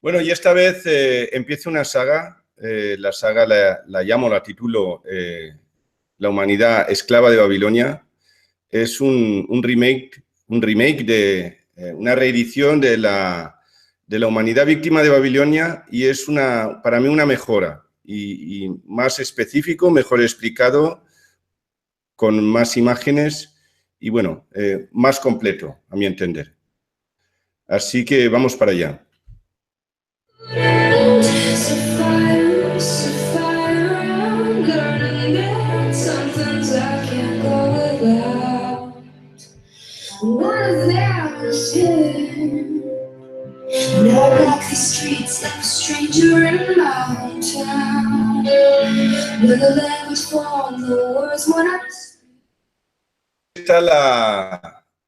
Bueno, y esta vez empiezo una saga. La saga la titulo La humanidad esclava de Babilonia. Es un remake de una reedición de la humanidad víctima de Babilonia, y es para mí una mejora y más específico, mejor explicado, con más imágenes y, bueno, más completo, a mi entender. Así que vamos para allá.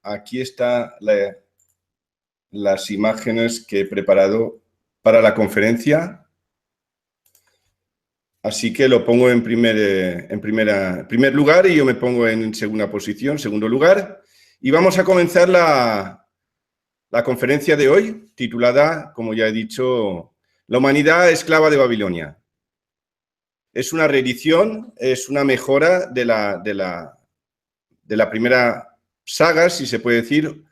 Aquí está las imágenes que he preparado para la conferencia. Así que lo pongo en primer lugar, y yo me pongo en segunda posición, segundo lugar. Y vamos a comenzar la conferencia de hoy, titulada, como ya he dicho, La humanidad esclava de Babilonia. Es una reedición, es una mejora de la primera saga, si se puede decir,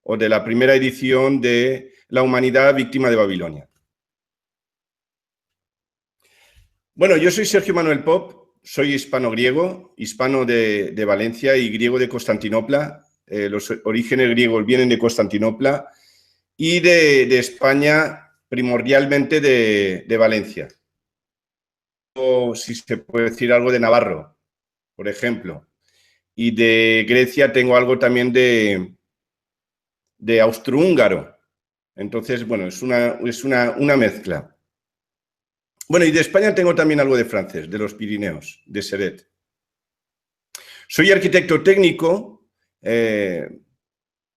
o de la primera edición de La humanidad víctima de Babilonia. Bueno, yo soy Sergio Manuel Pop, soy hispano-griego, hispano de Valencia y griego de Constantinopla. Los orígenes griegos vienen de Constantinopla y de España, primordialmente de Valencia. O, si se puede decir, algo de Navarro, por ejemplo. Y de Grecia tengo algo también de austrohúngaro. Entonces, bueno, es una mezcla. Bueno, y de España tengo también algo de francés, de los Pirineos, de Seret. Soy arquitecto técnico,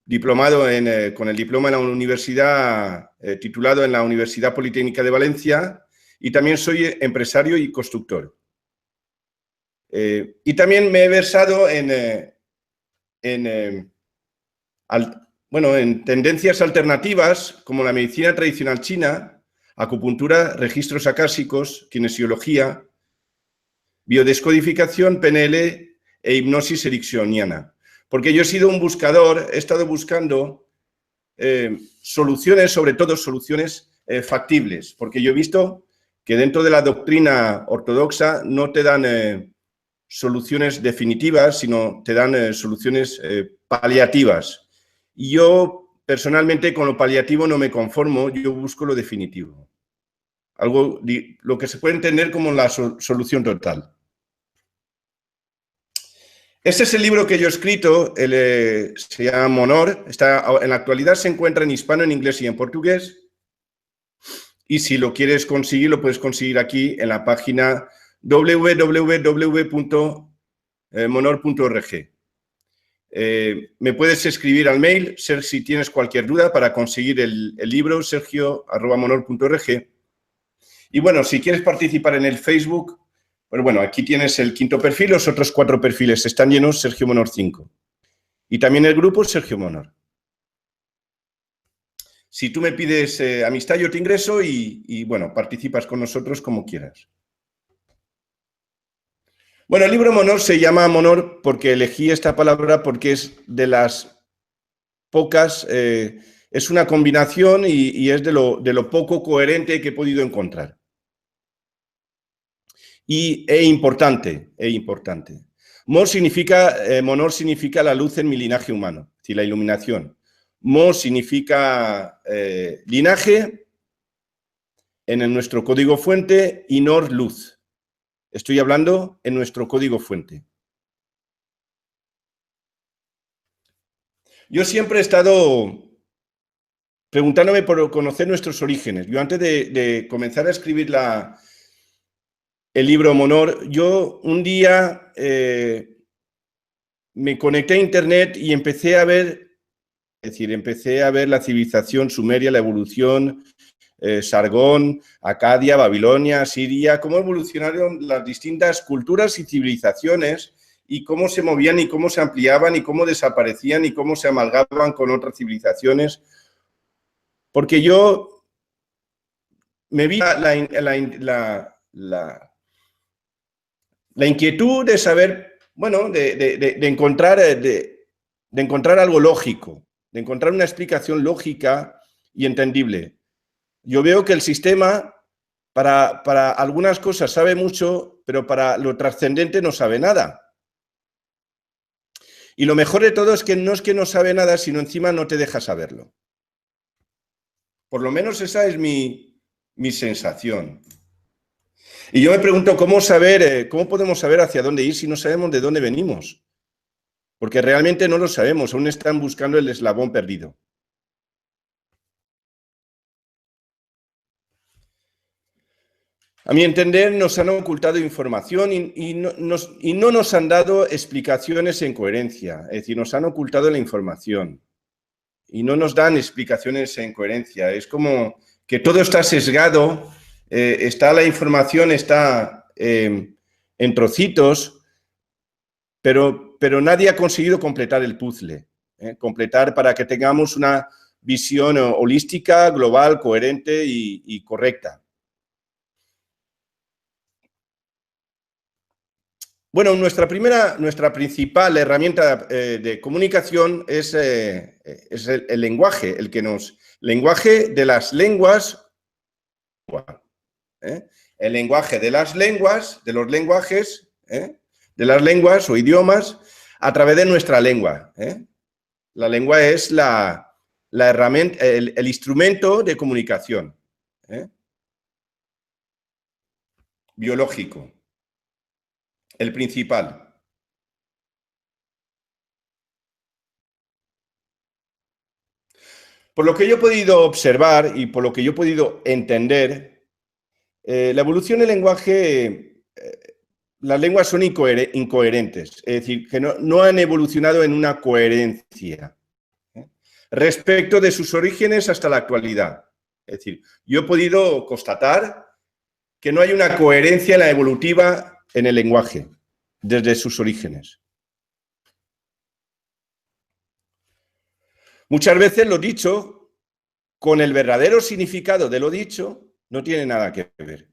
diplomado con el diploma en la universidad, titulado en la Universidad Politécnica de Valencia, y también soy empresario y constructor. Y también me he versado en tendencias alternativas como la medicina tradicional china, acupuntura, registros acásicos, kinesiología, biodescodificación, PNL e hipnosis ericksoniana. Porque yo he sido un buscador, he estado buscando soluciones, sobre todo soluciones factibles, porque yo he visto que dentro de la doctrina ortodoxa no te dan soluciones definitivas, sino te dan soluciones paliativas. Y yo, personalmente, con lo paliativo no me conformo, yo busco lo definitivo. Lo que se puede entender como la solución total. Este es el libro que yo he escrito, se llama Monor. En la actualidad se encuentra en hispano, en inglés y en portugués. Y si lo quieres conseguir, lo puedes conseguir aquí en la página www.monor.org. Me puedes escribir al mail, si tienes cualquier duda, para conseguir el libro, sergio@monor.org. Y bueno, si quieres participar en el Facebook, bueno, aquí tienes el quinto perfil, los otros 4 perfiles están llenos, Sergio Monor 5. Y también el grupo Sergio Monor. Si tú me pides amistad, yo te ingreso y bueno, participas con nosotros como quieras. Bueno, el libro Monor se llama Monor porque elegí esta palabra porque es de las pocas, es una combinación y es de lo poco coherente que he podido encontrar. E importante. Monor significa la luz en mi linaje humano, es decir, la iluminación. Mo significa linaje en nuestro código fuente y Nor, luz. Estoy hablando en nuestro código fuente. Yo siempre he estado preguntándome por conocer nuestros orígenes. Yo, antes de comenzar a escribir el libro Monor, yo un día me conecté a internet y empecé a ver la civilización sumeria, la evolución, Sargón, Acadia, Babilonia, Siria, cómo evolucionaron las distintas culturas y civilizaciones y cómo se movían y cómo se ampliaban y cómo desaparecían y cómo se amalgaban con otras civilizaciones. Porque yo me vi la inquietud de saber, bueno, de encontrar algo lógico, de encontrar una explicación lógica y entendible. Yo veo que el sistema para algunas cosas sabe mucho, pero para lo trascendente no sabe nada. Y lo mejor de todo es que no sabe nada, sino encima no te deja saberlo. Por lo menos esa es mi sensación. Y yo me pregunto cómo podemos saber hacia dónde ir si no sabemos de dónde venimos. Porque realmente no lo sabemos, aún están buscando el eslabón perdido. A mi entender, nos han ocultado información y no nos han dado explicaciones en coherencia. Es decir, nos han ocultado la información y no nos dan explicaciones en coherencia. Es como que todo está sesgado, la información está en trocitos, pero nadie ha conseguido completar el puzzle. Completar para que tengamos una visión holística, global, coherente y correcta. Bueno, nuestra principal herramienta de comunicación es el lenguaje, lenguaje de las lenguas, el lenguaje de las lenguas, de los lenguajes, de las lenguas o idiomas a través de nuestra lengua. La lengua es la herramienta, el instrumento de comunicación biológico. El principal. Por lo que yo he podido observar y por lo que yo he podido entender, la evolución del lenguaje, las lenguas son incoherentes, es decir, que no han evolucionado en una coherencia respecto de sus orígenes hasta la actualidad. Es decir, yo he podido constatar que no hay una coherencia en la evolutiva en el lenguaje desde sus orígenes. Muchas veces lo dicho, con el verdadero significado de lo dicho, no tiene nada que ver.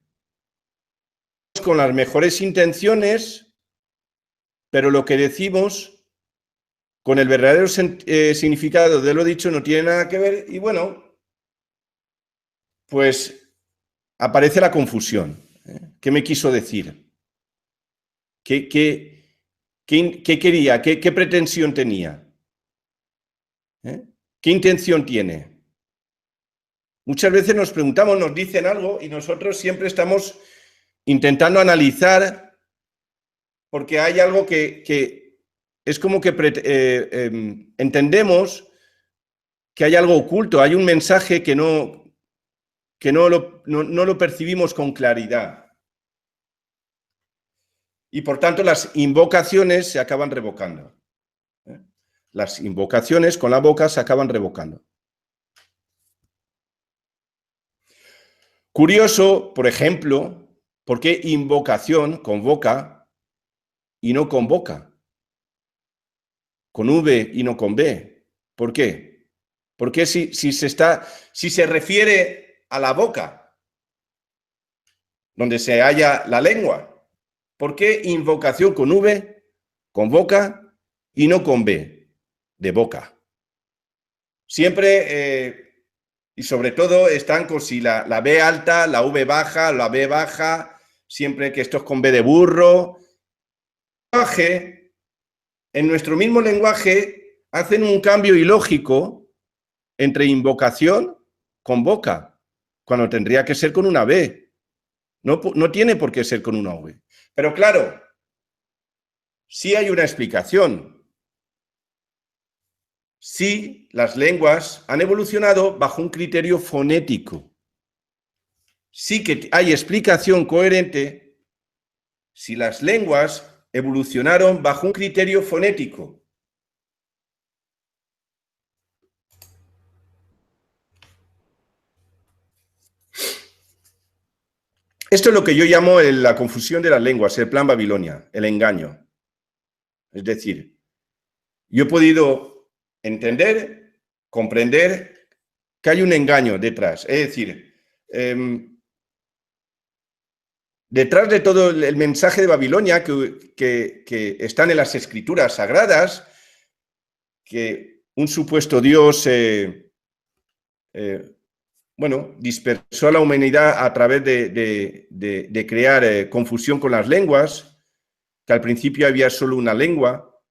Con las mejores intenciones, pero lo que decimos con el verdadero significado de lo dicho no tiene nada que ver y bueno, pues aparece la confusión. ¿Qué me quiso decir? ¿Qué quería? ¿Qué pretensión tenía? ¿Qué intención tiene? Muchas veces nos preguntamos, nos dicen algo y nosotros siempre estamos intentando analizar porque hay algo que es como que entendemos que hay algo oculto, hay un mensaje que no lo percibimos con claridad. Y por tanto las invocaciones se acaban revocando. Las invocaciones con la boca se acaban revocando. Curioso, por ejemplo, ¿por qué invocación convoca y no convoca? Con V y no con B. ¿Por qué? Porque si se refiere a la boca, donde se halla la lengua, ¿por qué invocación con V, convoca y no con B, de boca? Siempre, y sobre todo, están con si la B alta, la V baja, la B baja, siempre que esto es con B de burro. En nuestro mismo lenguaje hacen un cambio ilógico entre invocación con boca, cuando tendría que ser con una B. No tiene por qué ser con una V. Pero claro, sí hay una explicación. Sí, las lenguas han evolucionado bajo un criterio fonético. Sí que hay explicación coherente si las lenguas evolucionaron bajo un criterio fonético. Esto es lo que yo llamo la confusión de las lenguas, el plan Babilonia, el engaño. Es decir, yo he podido entender, comprender que hay un engaño detrás. Es decir, Detrás de todo el mensaje de Babilonia que están en las escrituras sagradas, que un supuesto Dios dispersó a la humanidad a través de crear confusión con las lenguas, que al principio había solo una lengua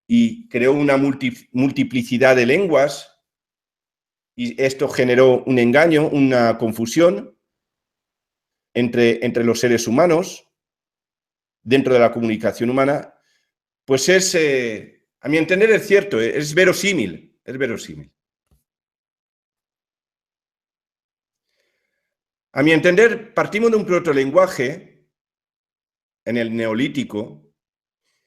y creó una multiplicidad de lenguas, y esto generó un engaño, una confusión entre los seres humanos, dentro de la comunicación humana, pues es, a mi entender, es cierto, es verosímil, es verosímil. A mi entender, partimos de un protolenguaje en el Neolítico.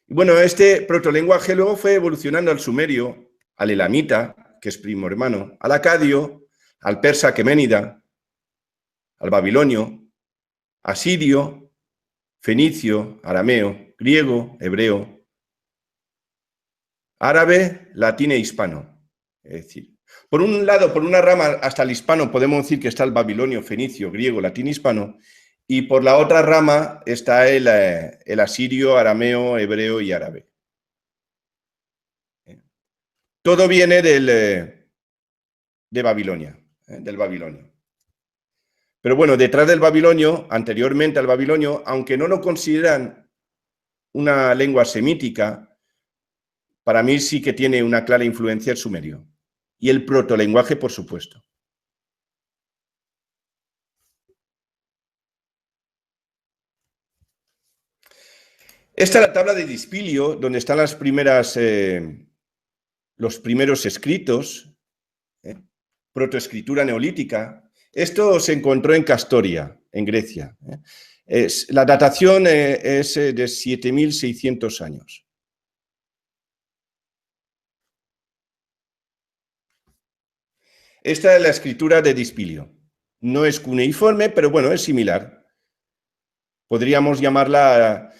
Y bueno, este protolenguaje luego fue evolucionando al sumerio, al elamita, que es primo hermano, al acadio, al persa aqueménida, al babilonio, asirio, fenicio, arameo, griego, hebreo, árabe, latín e hispano. Es decir, por un lado, por una rama hasta el hispano podemos decir que está el babilonio, fenicio, griego, latín, hispano, y por la otra rama está el asirio, arameo, hebreo y árabe. Todo viene de Babilonia, del babilonio. Pero bueno, detrás del babilonio, anteriormente al babilonio, aunque no lo consideran una lengua semítica, para mí sí que tiene una clara influencia el sumerio. Y el protolenguaje, por supuesto. Esta es la tabla de Dispilio, donde están los primeros escritos, protoescritura neolítica. Esto se encontró en Castoria, en Grecia. La datación es de 7.600 años. Esta es la escritura de Dispilio. No es cuneiforme, pero bueno, es similar. Podríamos llamarla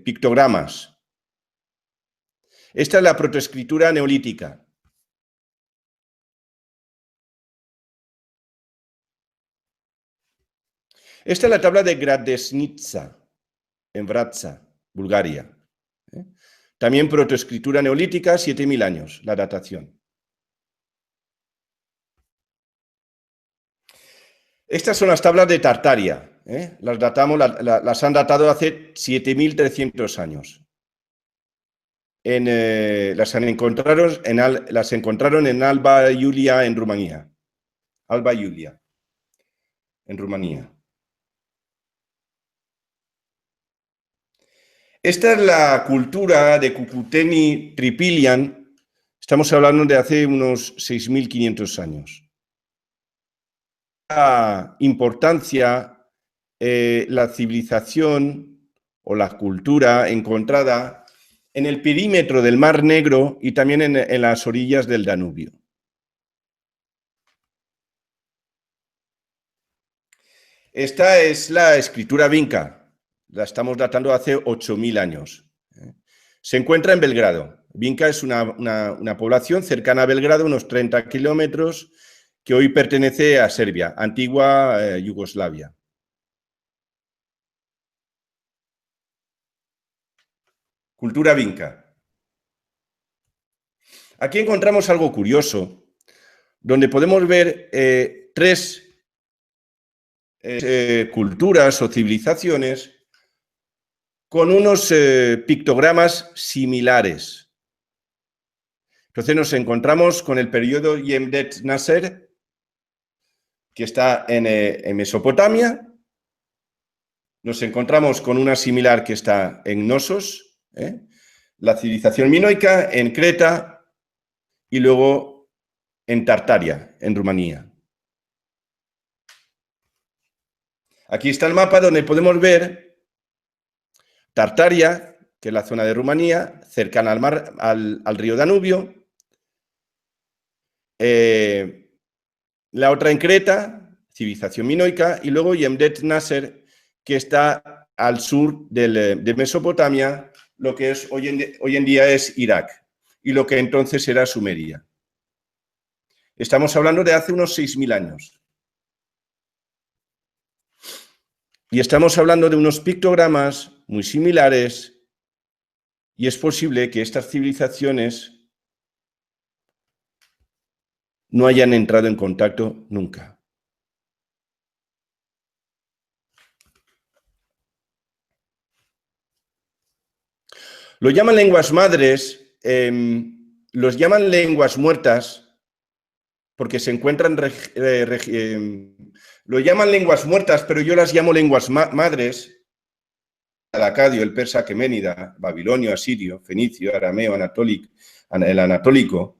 pictogramas. Esta es la protoescritura neolítica. Esta es la tabla de Gradesnitsa, en Vratsa, Bulgaria. También protoescritura neolítica, 7.000 años, la datación. Estas son las tablas de Tartaria. Las datamos, las han datado hace 7.300 años. Las encontraron en Alba Iulia, en Rumanía. Alba Iulia, en Rumanía. Esta es la cultura de Cucuteni Tripilian. Estamos hablando de hace unos 6.500 años. La importancia, la civilización o la cultura encontrada en el perímetro del Mar Negro y también en las orillas del Danubio. Esta es la escritura vinca. La estamos datando hace 8.000 años. Se encuentra en Belgrado. Vinca es una población cercana a Belgrado, unos 30 kilómetros, que hoy pertenece a Serbia, antigua Yugoslavia. Cultura vinca. Aquí encontramos algo curioso, donde podemos ver tres culturas o civilizaciones con unos pictogramas similares. Entonces nos encontramos con el periodo Yemdet Nasser, que está en Mesopotamia. Nos encontramos con una similar que está en Knossos, la civilización minoica, en Creta y luego en Tartaria, en Rumanía. Aquí está el mapa donde podemos ver Tartaria, que es la zona de Rumanía, cercana al mar, al río Danubio. La otra en Creta, civilización minoica, y luego Yemdet Nasser, que está al sur de Mesopotamia, lo que es hoy en día es Irak, y lo que entonces era Sumeria. Estamos hablando de hace unos 6.000 años. Y estamos hablando de unos pictogramas muy similares y es posible que estas civilizaciones no hayan entrado en contacto nunca. Lo llaman lenguas madres, los llaman lenguas muertas porque se encuentran, lo llaman lenguas muertas, pero yo las llamo lenguas madres, el acadio, el persa aqueménida, babilonio, asirio, fenicio, arameo, el anatólico,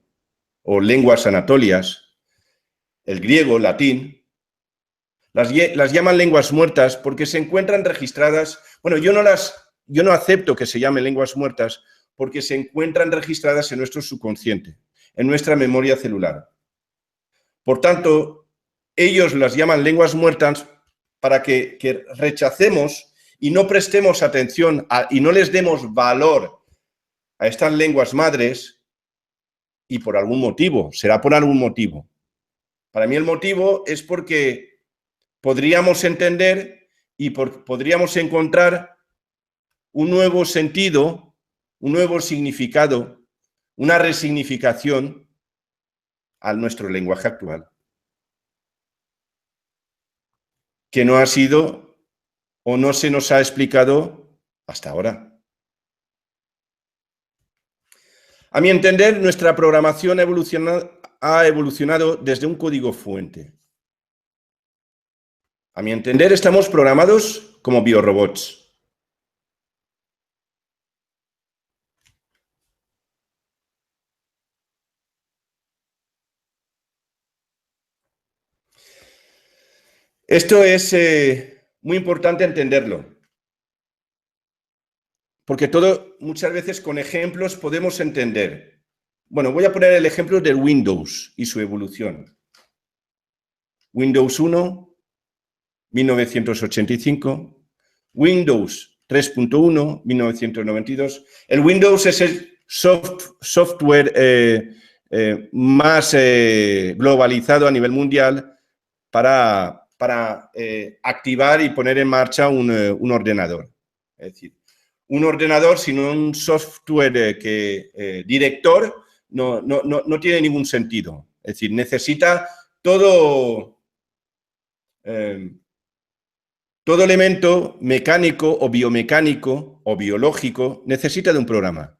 o lenguas anatolias, el griego, latín, las llaman lenguas muertas porque se encuentran registradas, bueno, yo no acepto que se llamen lenguas muertas porque se encuentran registradas en nuestro subconsciente, en nuestra memoria celular. Por tanto, ellos las llaman lenguas muertas para que rechacemos y no prestemos atención y no les demos valor a estas lenguas madres y por algún motivo, será por algún motivo. Para mí el motivo es porque podríamos entender y podríamos encontrar un nuevo sentido, un nuevo significado, una resignificación a nuestro lenguaje actual, que no ha sido o no se nos ha explicado hasta ahora. A mi entender, nuestra programación ha evolucionado desde un código fuente. A mi entender, estamos programados como biorobots. Esto es muy importante entenderlo, porque muchas veces con ejemplos podemos entender. Bueno, voy a poner el ejemplo del Windows y su evolución. Windows 1, 1985, Windows 3.1, 1992. El Windows es el software más globalizado a nivel mundial para activar y poner en marcha un ordenador. Es decir, un ordenador sin un software director no tiene ningún sentido. Es decir, necesita todo elemento mecánico o biomecánico o biológico necesita de un programa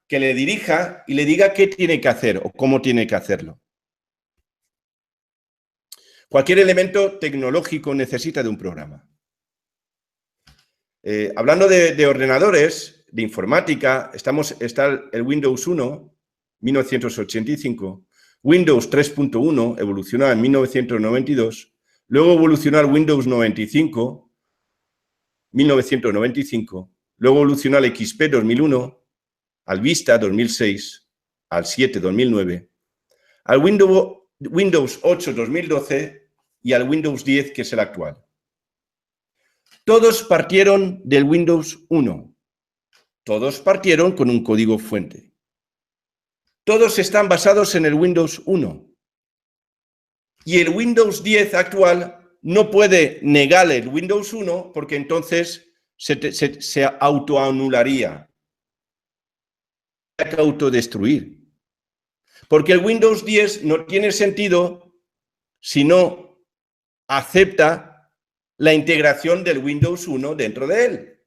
que le dirija y le diga qué tiene que hacer o cómo tiene que hacerlo. Cualquier elemento tecnológico necesita de un programa. Hablando de ordenadores, de informática, está el Windows 1, 1985, Windows 3.1 evolucionó en 1992, luego evolucionó al Windows 95, 1995, luego evolucionó al XP 2001, al Vista 2006, al 7 2009, al Windows 8 2012 y al Windows 10, que es el actual. Todos partieron del Windows 1. Todos partieron con un código fuente. Todos están basados en el Windows 1. Y el Windows 10 actual no puede negar el Windows 1 porque entonces se autoanularía. Hay que autodestruir. Porque el Windows 10 no tiene sentido si no acepta la integración del Windows 1 dentro de él.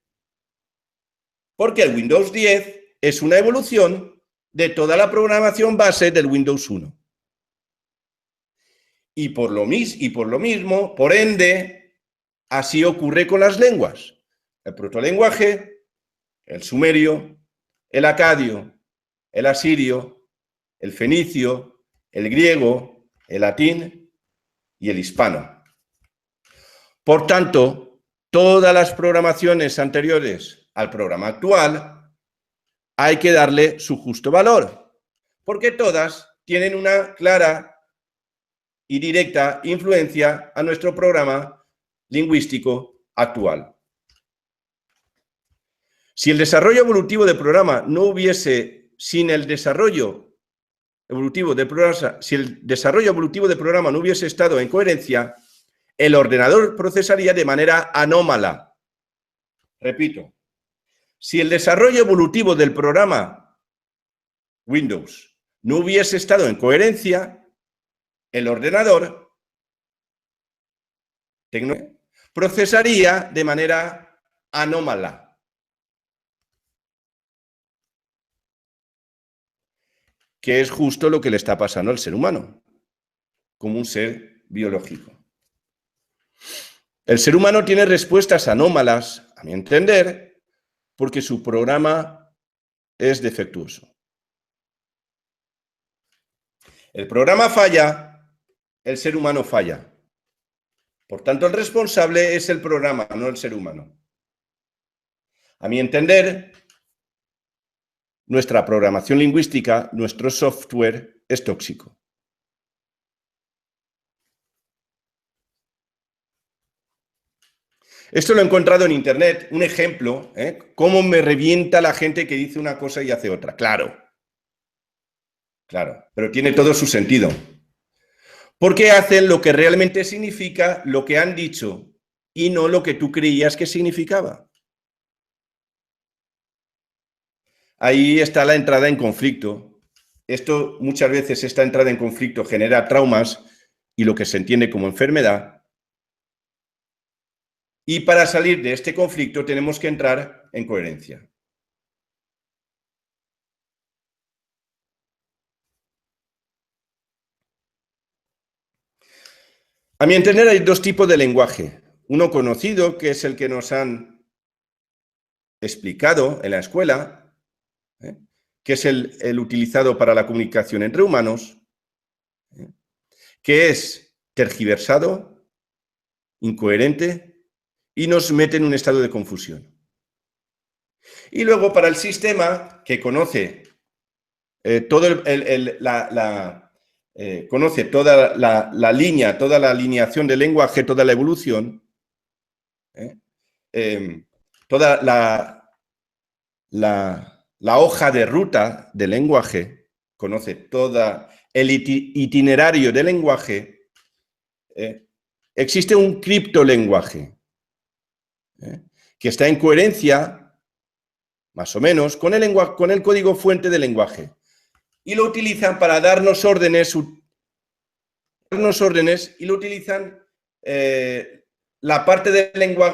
Porque el Windows 10 es una evolución de toda la programación base del Windows 1. Y por lo mismo, por ende, así ocurre con las lenguas. El protolenguaje, el sumerio, el acadio, el asirio, el fenicio, el griego, el latín y el hispano. Por tanto, todas las programaciones anteriores al programa actual hay que darle su justo valor, porque todas tienen una clara y directa influencia a nuestro programa lingüístico actual. Si el desarrollo evolutivo del programa no hubiese, sin el desarrollo evolutivo del programa, si el desarrollo evolutivo del programa no hubiese estado en coherencia, el ordenador procesaría de manera anómala. Repito, si el desarrollo evolutivo del programa Windows no hubiese estado en coherencia, el ordenador procesaría de manera anómala. Que es justo lo que le está pasando al ser humano, como un ser biológico. El ser humano tiene respuestas anómalas, a mi entender, porque su programa es defectuoso. El programa falla, el ser humano falla. Por tanto, el responsable es el programa, no el ser humano. A mi entender, nuestra programación lingüística, nuestro software, es tóxico. Esto lo he encontrado en internet, un ejemplo, cómo me revienta la gente que dice una cosa y hace otra. Claro, pero tiene todo su sentido. Porque hacen lo que realmente significa lo que han dicho y no lo que tú creías que significaba. Ahí está la entrada en conflicto. Esto, muchas veces, esta entrada en conflicto genera traumas y lo que se entiende como enfermedad. Y para salir de este conflicto tenemos que entrar en coherencia. A mi entender, hay dos tipos de lenguaje. Uno conocido, que es el que nos han explicado en la escuela, que es el utilizado para la comunicación entre humanos, que es tergiversado, incoherente y nos mete en un estado de confusión. Y luego para el sistema que conoce conoce toda la línea, toda la alineación del lenguaje, toda la evolución, toda la hoja de ruta del lenguaje, conoce todo el itinerario del lenguaje. Existe un criptolenguaje que está en coherencia, más o menos, con el código fuente del lenguaje. Y lo utilizan para darnos órdenes y lo utilizan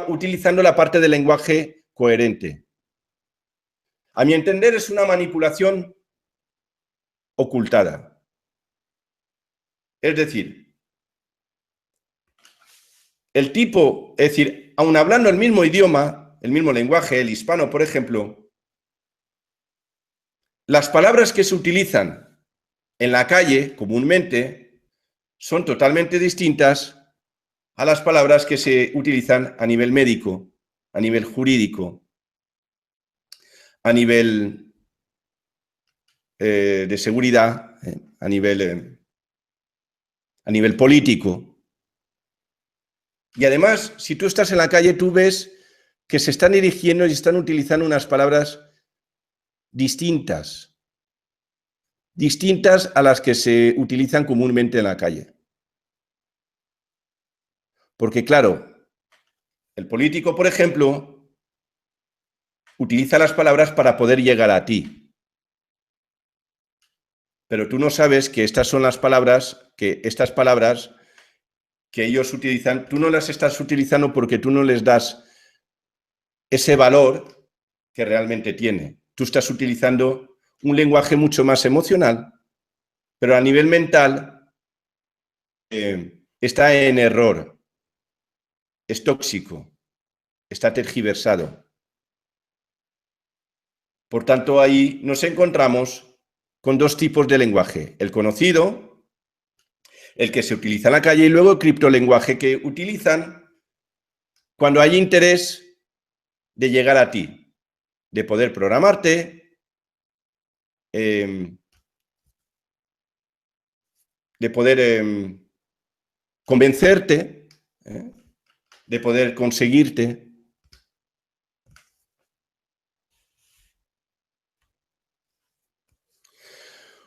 utilizando la parte del lenguaje coherente. A mi entender, es una manipulación ocultada. Es decir, el tipo, es decir, aun hablando el mismo idioma, el mismo lenguaje, el hispano, por ejemplo, las palabras que se utilizan en la calle comúnmente son totalmente distintas a las palabras que se utilizan a nivel médico, a nivel jurídico, a nivel de seguridad, a nivel político. Y además, si tú estás en la calle, tú ves que se están dirigiendo y están utilizando unas palabras distintas a las que se utilizan comúnmente en la calle. Porque, claro, el político, por ejemplo, utiliza las palabras para poder llegar a ti. Pero tú no sabes que estas palabras que ellos utilizan, tú no las estás utilizando porque tú no les das ese valor que realmente tiene. Tú estás utilizando un lenguaje mucho más emocional, pero a nivel mental está en error, es tóxico, está tergiversado. Por tanto, ahí nos encontramos con dos tipos de lenguaje. El conocido, el que se utiliza en la calle, y luego el criptolenguaje que utilizan cuando hay interés de llegar a ti, de poder programarte, de poder convencerte, de poder conseguirte.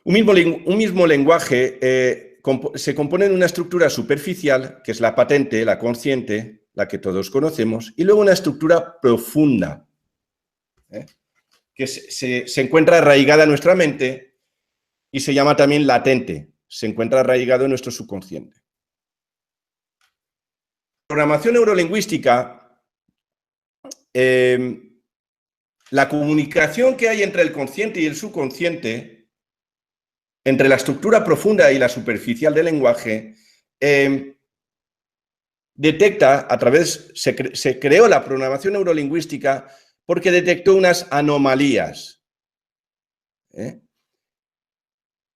Un mismo lenguaje se compone de una estructura superficial, que es la patente, la consciente, la que todos conocemos, y luego una estructura profunda, que se encuentra arraigada en nuestra mente y se llama también latente, se encuentra arraigado en nuestro subconsciente. Programación neurolingüística, la comunicación que hay entre el consciente y el subconsciente, entre la estructura profunda y la superficial del lenguaje, detecta a través, se creó la programación neurolingüística porque detectó unas anomalías.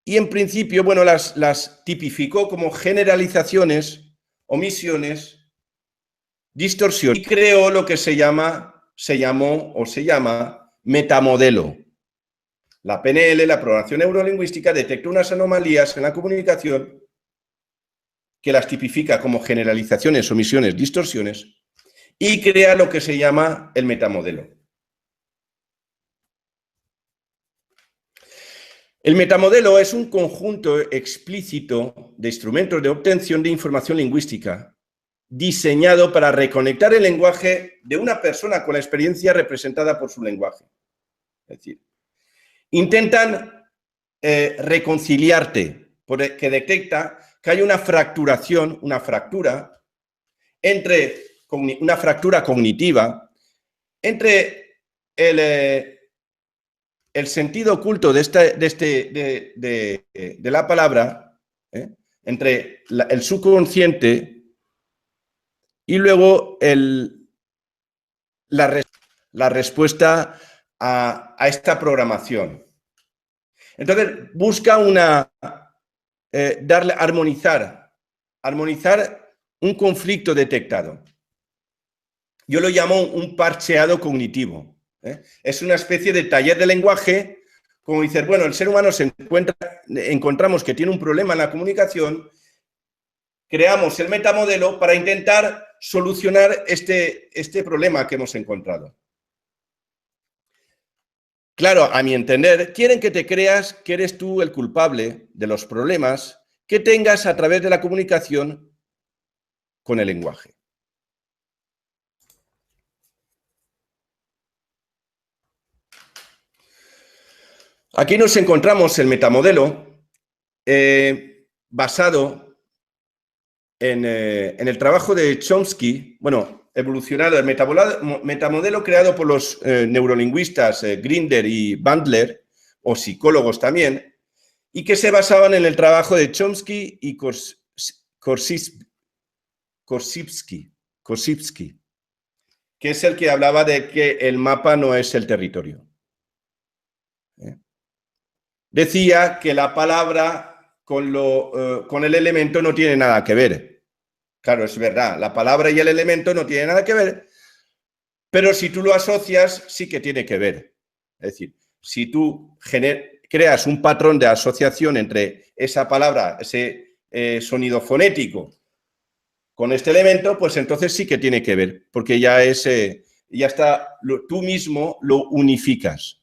Y en principio, bueno, las tipificó como generalizaciones, omisiones, distorsiones, y creó lo que se llama metamodelo. La PNL, la programación neurolingüística, detecta unas anomalías en la comunicación que las tipifica como generalizaciones, omisiones, distorsiones, y crea lo que se llama el metamodelo. El metamodelo es un conjunto explícito de instrumentos de obtención de información lingüística diseñado para reconectar el lenguaje de una persona con la experiencia representada por su lenguaje. Es decir, intentan reconciliarte, porque detecta que hay una fracturación, una fractura cognitiva entre el sentido oculto de la palabra, entre el subconsciente y luego la respuesta a esta programación. Entonces, busca armonizar un conflicto detectado. Yo lo llamo un parcheado cognitivo. Es una especie de taller de lenguaje, como dices, bueno, el ser humano encontramos que tiene un problema en la comunicación, creamos el metamodelo para intentar solucionar este problema que hemos encontrado. Claro, a mi entender, quieren que te creas que eres tú el culpable de los problemas que tengas a través de la comunicación con el lenguaje. Aquí nos encontramos el metamodelo basado en el trabajo de Chomsky, bueno, evolucionado, el metamodelo creado por los neurolingüistas Grinder y Bandler, o psicólogos también, y que se basaban en el trabajo de Chomsky y Korzybski, que es el que hablaba de que el mapa no es el territorio. Decía que la palabra con el elemento no tiene nada que ver. Claro, es verdad, la palabra y el elemento no tienen nada que ver, pero si tú lo asocias, sí que tiene que ver. Es decir, si tú creas un patrón de asociación entre esa palabra, ese sonido fonético, con este elemento, pues entonces sí que tiene que ver, porque ya está, tú mismo lo unificas.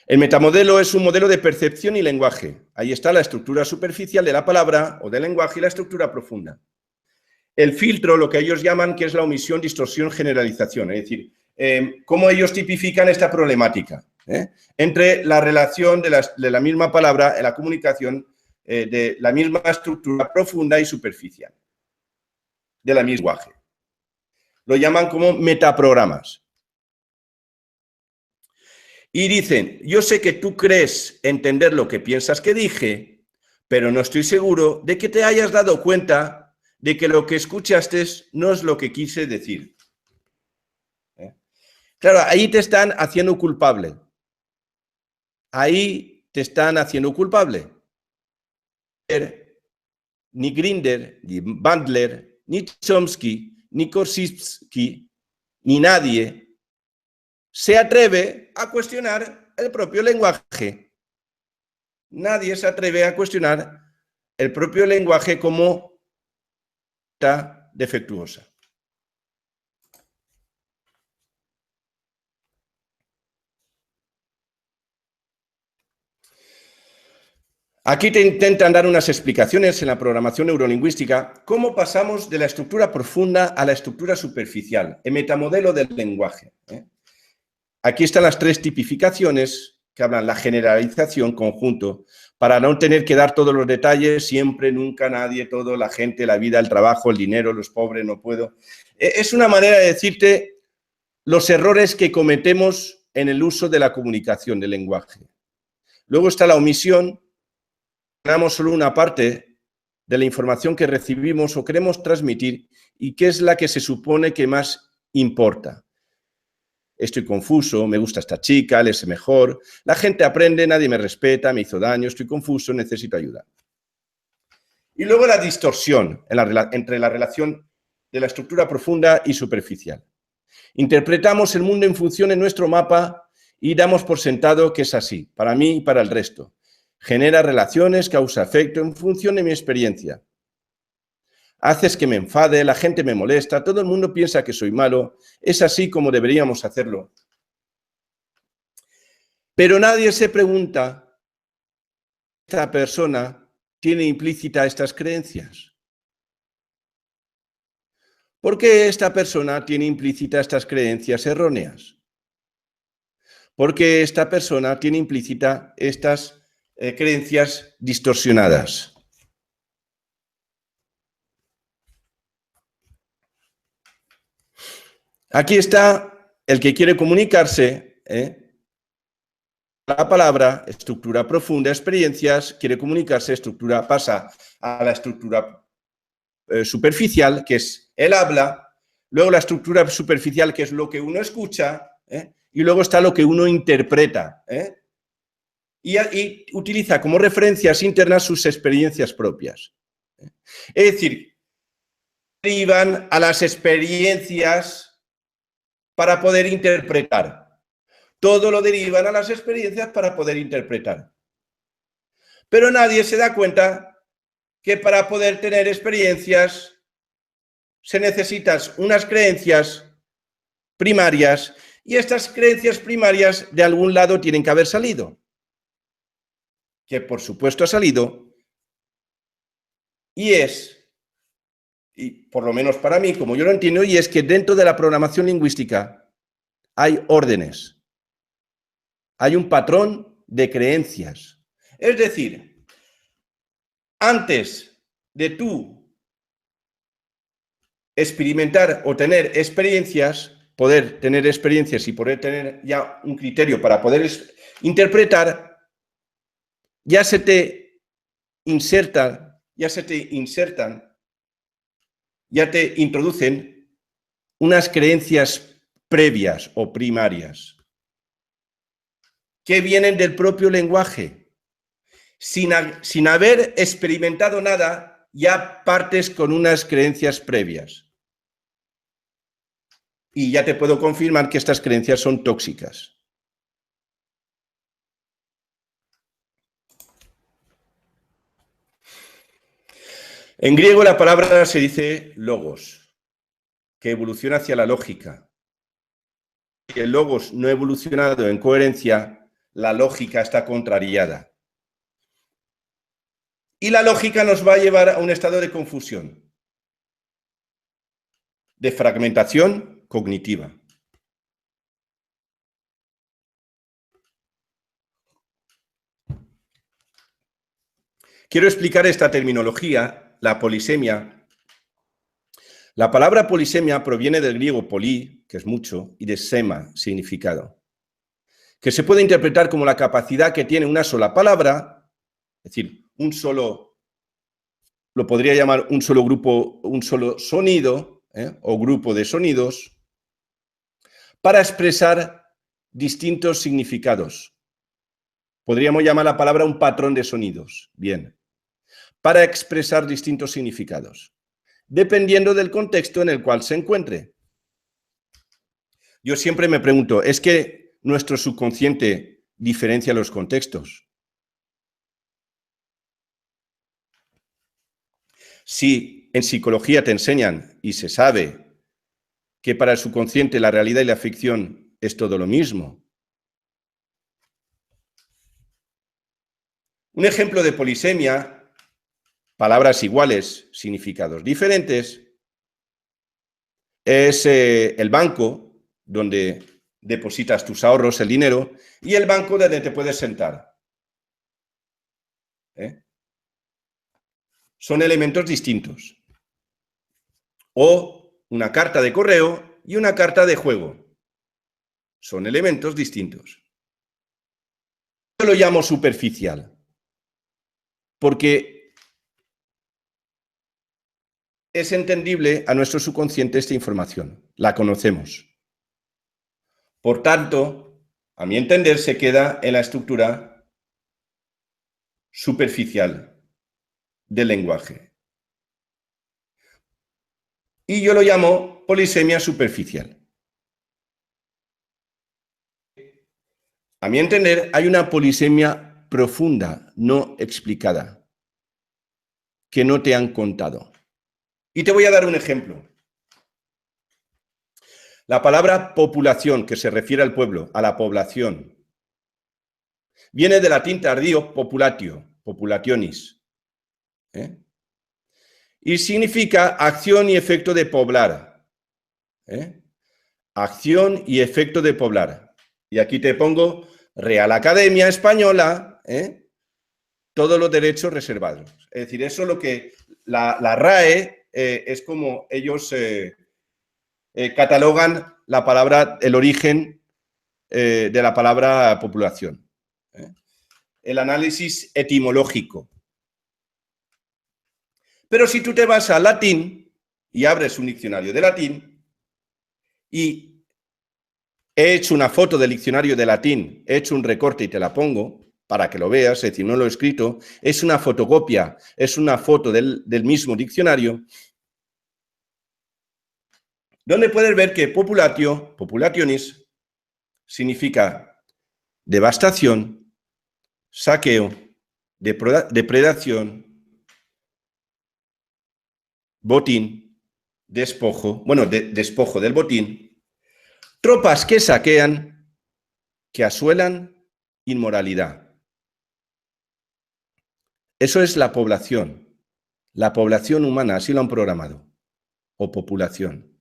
El metamodelo es un modelo de percepción y lenguaje. Ahí está la estructura superficial de la palabra o del lenguaje y la estructura profunda. El filtro, lo que ellos llaman que es la omisión, distorsión, generalización, es decir, cómo ellos tipifican esta problemática entre la relación de la misma palabra en la comunicación, de la misma estructura profunda y superficial de la misma lenguaje. Lo llaman como metaprogramas. Y dicen, yo sé que tú crees entender lo que piensas que dije, pero no estoy seguro de que te hayas dado cuenta de que lo que escuchaste no es lo que quise decir. Claro, ahí te están haciendo culpable. Ahí te están haciendo culpable. Ni Grinder, ni Bandler, ni Chomsky, ni Korzybski, ni nadie se atreve a cuestionar el propio lenguaje. Nadie se atreve a cuestionar el propio lenguaje como está defectuosa. Aquí te intentan dar unas explicaciones en la programación neurolingüística, cómo pasamos de la estructura profunda a la estructura superficial, el metamodelo del lenguaje. Aquí están las 3 tipificaciones que hablan la generalización, conjunto, para no tener que dar todos los detalles, siempre, nunca, nadie, todo, la gente, la vida, el trabajo, el dinero, los pobres, no puedo. Es una manera de decirte los errores que cometemos en el uso de la comunicación, del lenguaje. Luego está la omisión. Tenemos solo una parte de la información que recibimos o queremos transmitir y que es la que se supone que más importa. Estoy confuso, me gusta esta chica, él es mejor, la gente aprende, nadie me respeta, me hizo daño, estoy confuso, necesito ayuda. Y luego la distorsión entre la relación de la estructura profunda y superficial. Interpretamos el mundo en función de nuestro mapa y damos por sentado que es así, para mí y para el resto. Genera relaciones, causa efecto en función de mi experiencia. Haces que me enfade, la gente me molesta, todo el mundo piensa que soy malo, es así como deberíamos hacerlo. Pero nadie se pregunta, ¿esta persona tiene implícita estas creencias? ¿Por qué esta persona tiene implícita estas creencias erróneas? ¿Por qué esta persona tiene implícita estas creencias distorsionadas? Aquí está el que quiere comunicarse, la palabra, estructura profunda, experiencias, quiere comunicarse, estructura, pasa a la estructura superficial, que es el habla, luego la estructura superficial, que es lo que uno escucha, y luego está lo que uno interpreta, y utiliza como referencias internas sus experiencias propias. Es decir, derivan a las experiencias para poder interpretar. Todo lo derivan a las experiencias para poder interpretar. Pero nadie se da cuenta que para poder tener experiencias se necesitan unas creencias primarias y estas creencias primarias de algún lado tienen que haber salido. Que por supuesto ha salido y por lo menos para mí, como yo lo entiendo, y es que dentro de la programación lingüística hay órdenes, hay un patrón de creencias. Es decir, antes de tú experimentar o tener experiencias, poder tener experiencias y poder tener ya un criterio para poder interpretar, ya te introducen unas creencias previas o primarias que vienen del propio lenguaje. Sin haber experimentado nada, ya partes con unas creencias previas. Y ya te puedo confirmar que estas creencias son tóxicas. En griego la palabra se dice logos, que evoluciona hacia la lógica. Si el logos no ha evolucionado en coherencia, la lógica está contrariada. Y la lógica nos va a llevar a un estado de confusión, de fragmentación cognitiva. Quiero explicar esta terminología, la polisemia. La palabra polisemia proviene del griego poli, que es mucho, y de sema, significado, que se puede interpretar como la capacidad que tiene una sola palabra, es decir, lo podría llamar un solo grupo, un solo sonido, o grupo de sonidos, para expresar distintos significados. Podríamos llamar la palabra un patrón de sonidos, bien, para expresar distintos significados, dependiendo del contexto en el cual se encuentre. Yo siempre me pregunto, ¿es que nuestro subconsciente diferencia los contextos? Si en psicología te enseñan y se sabe que para el subconsciente la realidad y la ficción es todo lo mismo, Un ejemplo de polisemia, palabras iguales, significados diferentes, es el banco donde depositas tus ahorros, el dinero, y el banco donde te puedes sentar. Son elementos distintos. O una carta de correo y una carta de juego. Son elementos distintos. Yo lo llamo superficial, porque es entendible a nuestro subconsciente esta información, la conocemos. Por tanto, a mi entender, se queda en la estructura superficial del lenguaje. Y yo lo llamo polisemia superficial. A mi entender, hay una polisemia profunda, no explicada, que no te han contado. Y te voy a dar un ejemplo. La palabra populación, que se refiere al pueblo, a la población, viene del latín tardío populatio, populationis, y significa acción y efecto de poblar. Acción y efecto de poblar. Y aquí te pongo Real Academia Española, todos los derechos reservados. Es decir, eso es lo que la RAE es como ellos catalogan la palabra, el origen de la palabra populación. El análisis etimológico. Pero si tú te vas al latín y abres un diccionario de latín y he hecho una foto del diccionario de latín, he hecho un recorte y te la pongo para que lo veas, es decir, no lo he escrito, es una fotocopia, es una foto del mismo diccionario, donde puedes ver que populatio, populationis, significa devastación, saqueo, depredación, botín, despojo, bueno, despojo del botín, tropas que saquean, que asuelan, inmoralidad. Eso es la población humana, así lo han programado, o populación.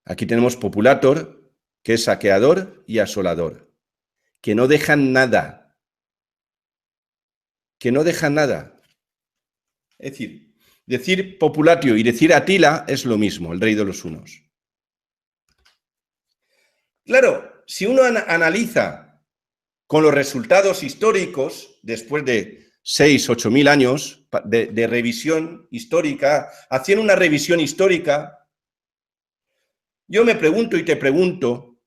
Aquí tenemos populator, que es saqueador y asolador, que no dejan nada, que no dejan nada. Es decir populatio y decir Atila es lo mismo, el rey de los hunos. Claro, si uno analiza con los resultados históricos, después de 6.000 o 8.000 años de revisión histórica, haciendo una revisión histórica, yo me pregunto y te pregunto,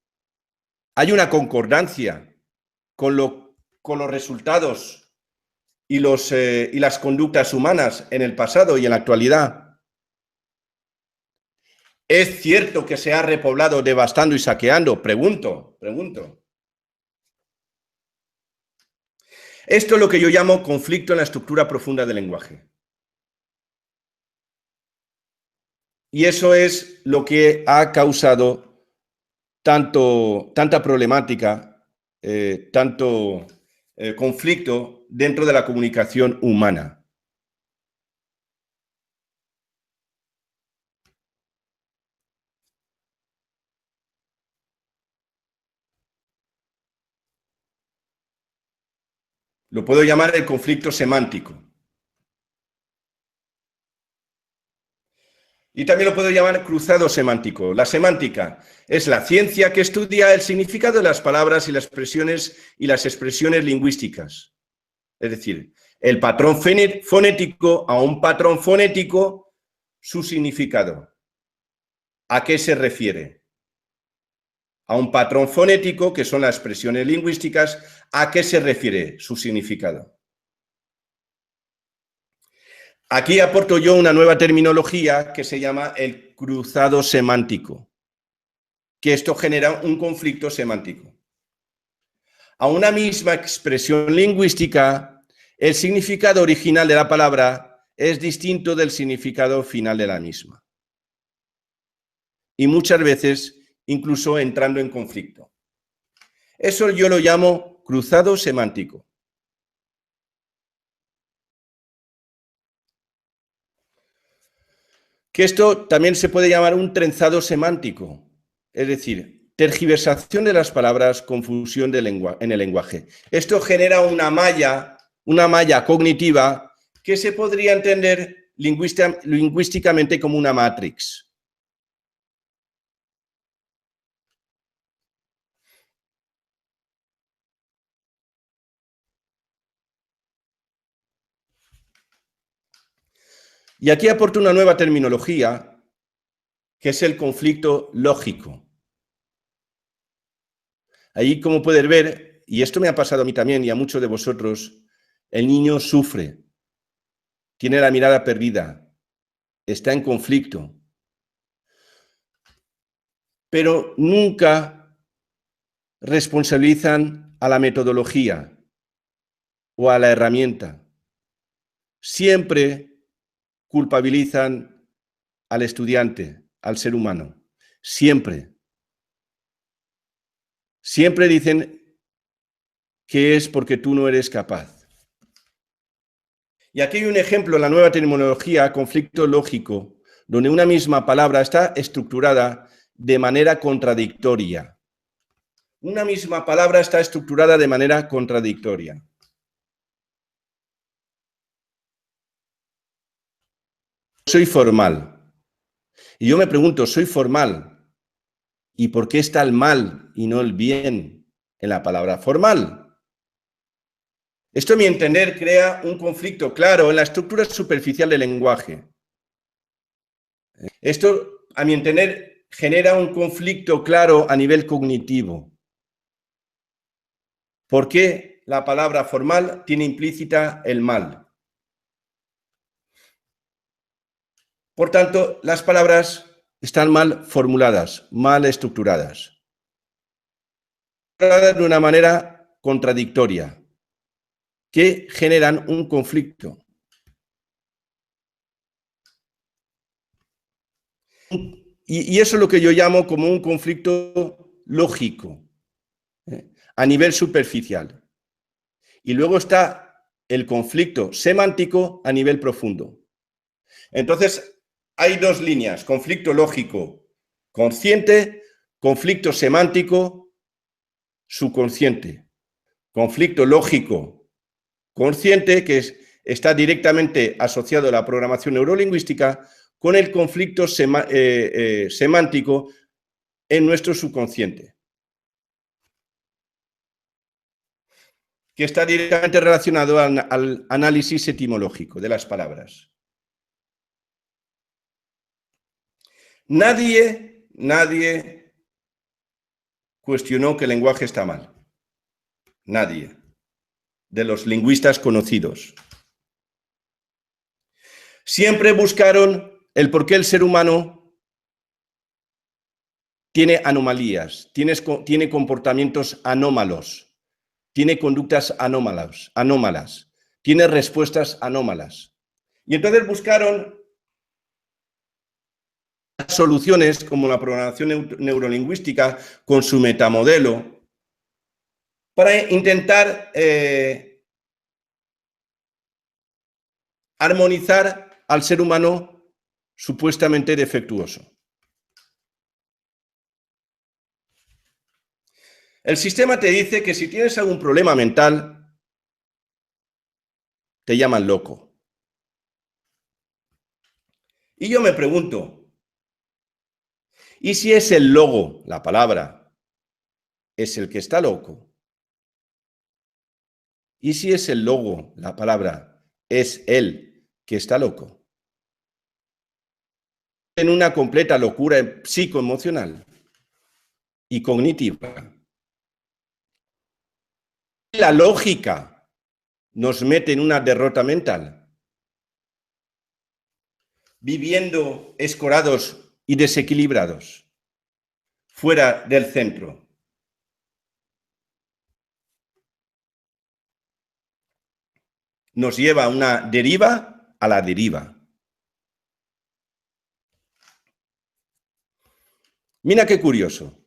¿hay una concordancia con los resultados y las conductas humanas en el pasado y en la actualidad? ¿Es cierto que se ha repoblado devastando y saqueando? Pregunto. Esto es lo que yo llamo conflicto en la estructura profunda del lenguaje. Y eso es lo que ha causado tanta problemática, tanto conflicto dentro de la comunicación humana. Lo puedo llamar el conflicto semántico. Y también lo puedo llamar cruzado semántico. La semántica es la ciencia que estudia el significado de las palabras y las expresiones lingüísticas. Es decir, el patrón fonético a un patrón fonético, su significado. ¿A qué se refiere? A un patrón fonético, que son las expresiones lingüísticas, ¿a qué se refiere su significado? Aquí aporto yo una nueva terminología que se llama el cruzado semántico, que esto genera un conflicto semántico. A una misma expresión lingüística, el significado original de la palabra es distinto del significado final de la misma. Y muchas veces incluso entrando en conflicto. Eso yo lo llamo cruzado semántico. Que esto también se puede llamar un trenzado semántico, es decir, tergiversación de las palabras, confusión en el lenguaje. Esto genera una malla cognitiva que se podría entender lingüísticamente como una matrix. Y aquí aporto una nueva terminología, que es el conflicto lógico. Ahí, como pueden ver, y esto me ha pasado a mí también y a muchos de vosotros, el niño sufre, tiene la mirada perdida, está en conflicto, pero nunca responsabilizan a la metodología o a la herramienta. Siempre culpabilizan al estudiante, al ser humano. Siempre. Siempre dicen que es porque tú no eres capaz. Y aquí hay un ejemplo en la nueva terminología, conflicto lógico, donde una misma palabra está estructurada de manera contradictoria. Una misma palabra está estructurada de manera contradictoria. Soy formal. Y yo me pregunto, ¿soy formal? ¿Y por qué está el mal y no el bien en la palabra formal? Esto, a mi entender, crea un conflicto claro en la estructura superficial del lenguaje. Esto, a mi entender, genera un conflicto claro a nivel cognitivo. ¿Por qué la palabra formal tiene implícita el mal? Por tanto, las palabras están mal formuladas, mal estructuradas. De una manera contradictoria, que generan un conflicto. Y eso es lo que yo llamo como un conflicto lógico, a nivel superficial. Y luego está el conflicto semántico a nivel profundo. Entonces, hay dos líneas: conflicto lógico consciente, conflicto semántico subconsciente. Conflicto lógico consciente, que está directamente asociado a la programación neurolingüística, con el conflicto semántico en nuestro subconsciente, que está directamente relacionado al análisis etimológico de las palabras. Nadie cuestionó que el lenguaje está mal. Nadie. De los lingüistas conocidos. Siempre buscaron el por qué el ser humano tiene anomalías, tiene comportamientos anómalos, tiene conductas anómalas, tiene respuestas anómalas. Y entonces buscaron soluciones como la programación neurolingüística con su metamodelo para intentar armonizar al ser humano supuestamente defectuoso. El sistema te dice que si tienes algún problema mental, te llaman loco. Y yo me pregunto, ¿y si es el logo, la palabra, es el que está loco? ¿Y si es el logo, la palabra, es él que está loco? En una completa locura psicoemocional y cognitiva. La lógica nos mete en una derrota mental, viviendo escorados y desequilibrados, fuera del centro. Nos lleva a una deriva a la deriva. Mira qué curioso.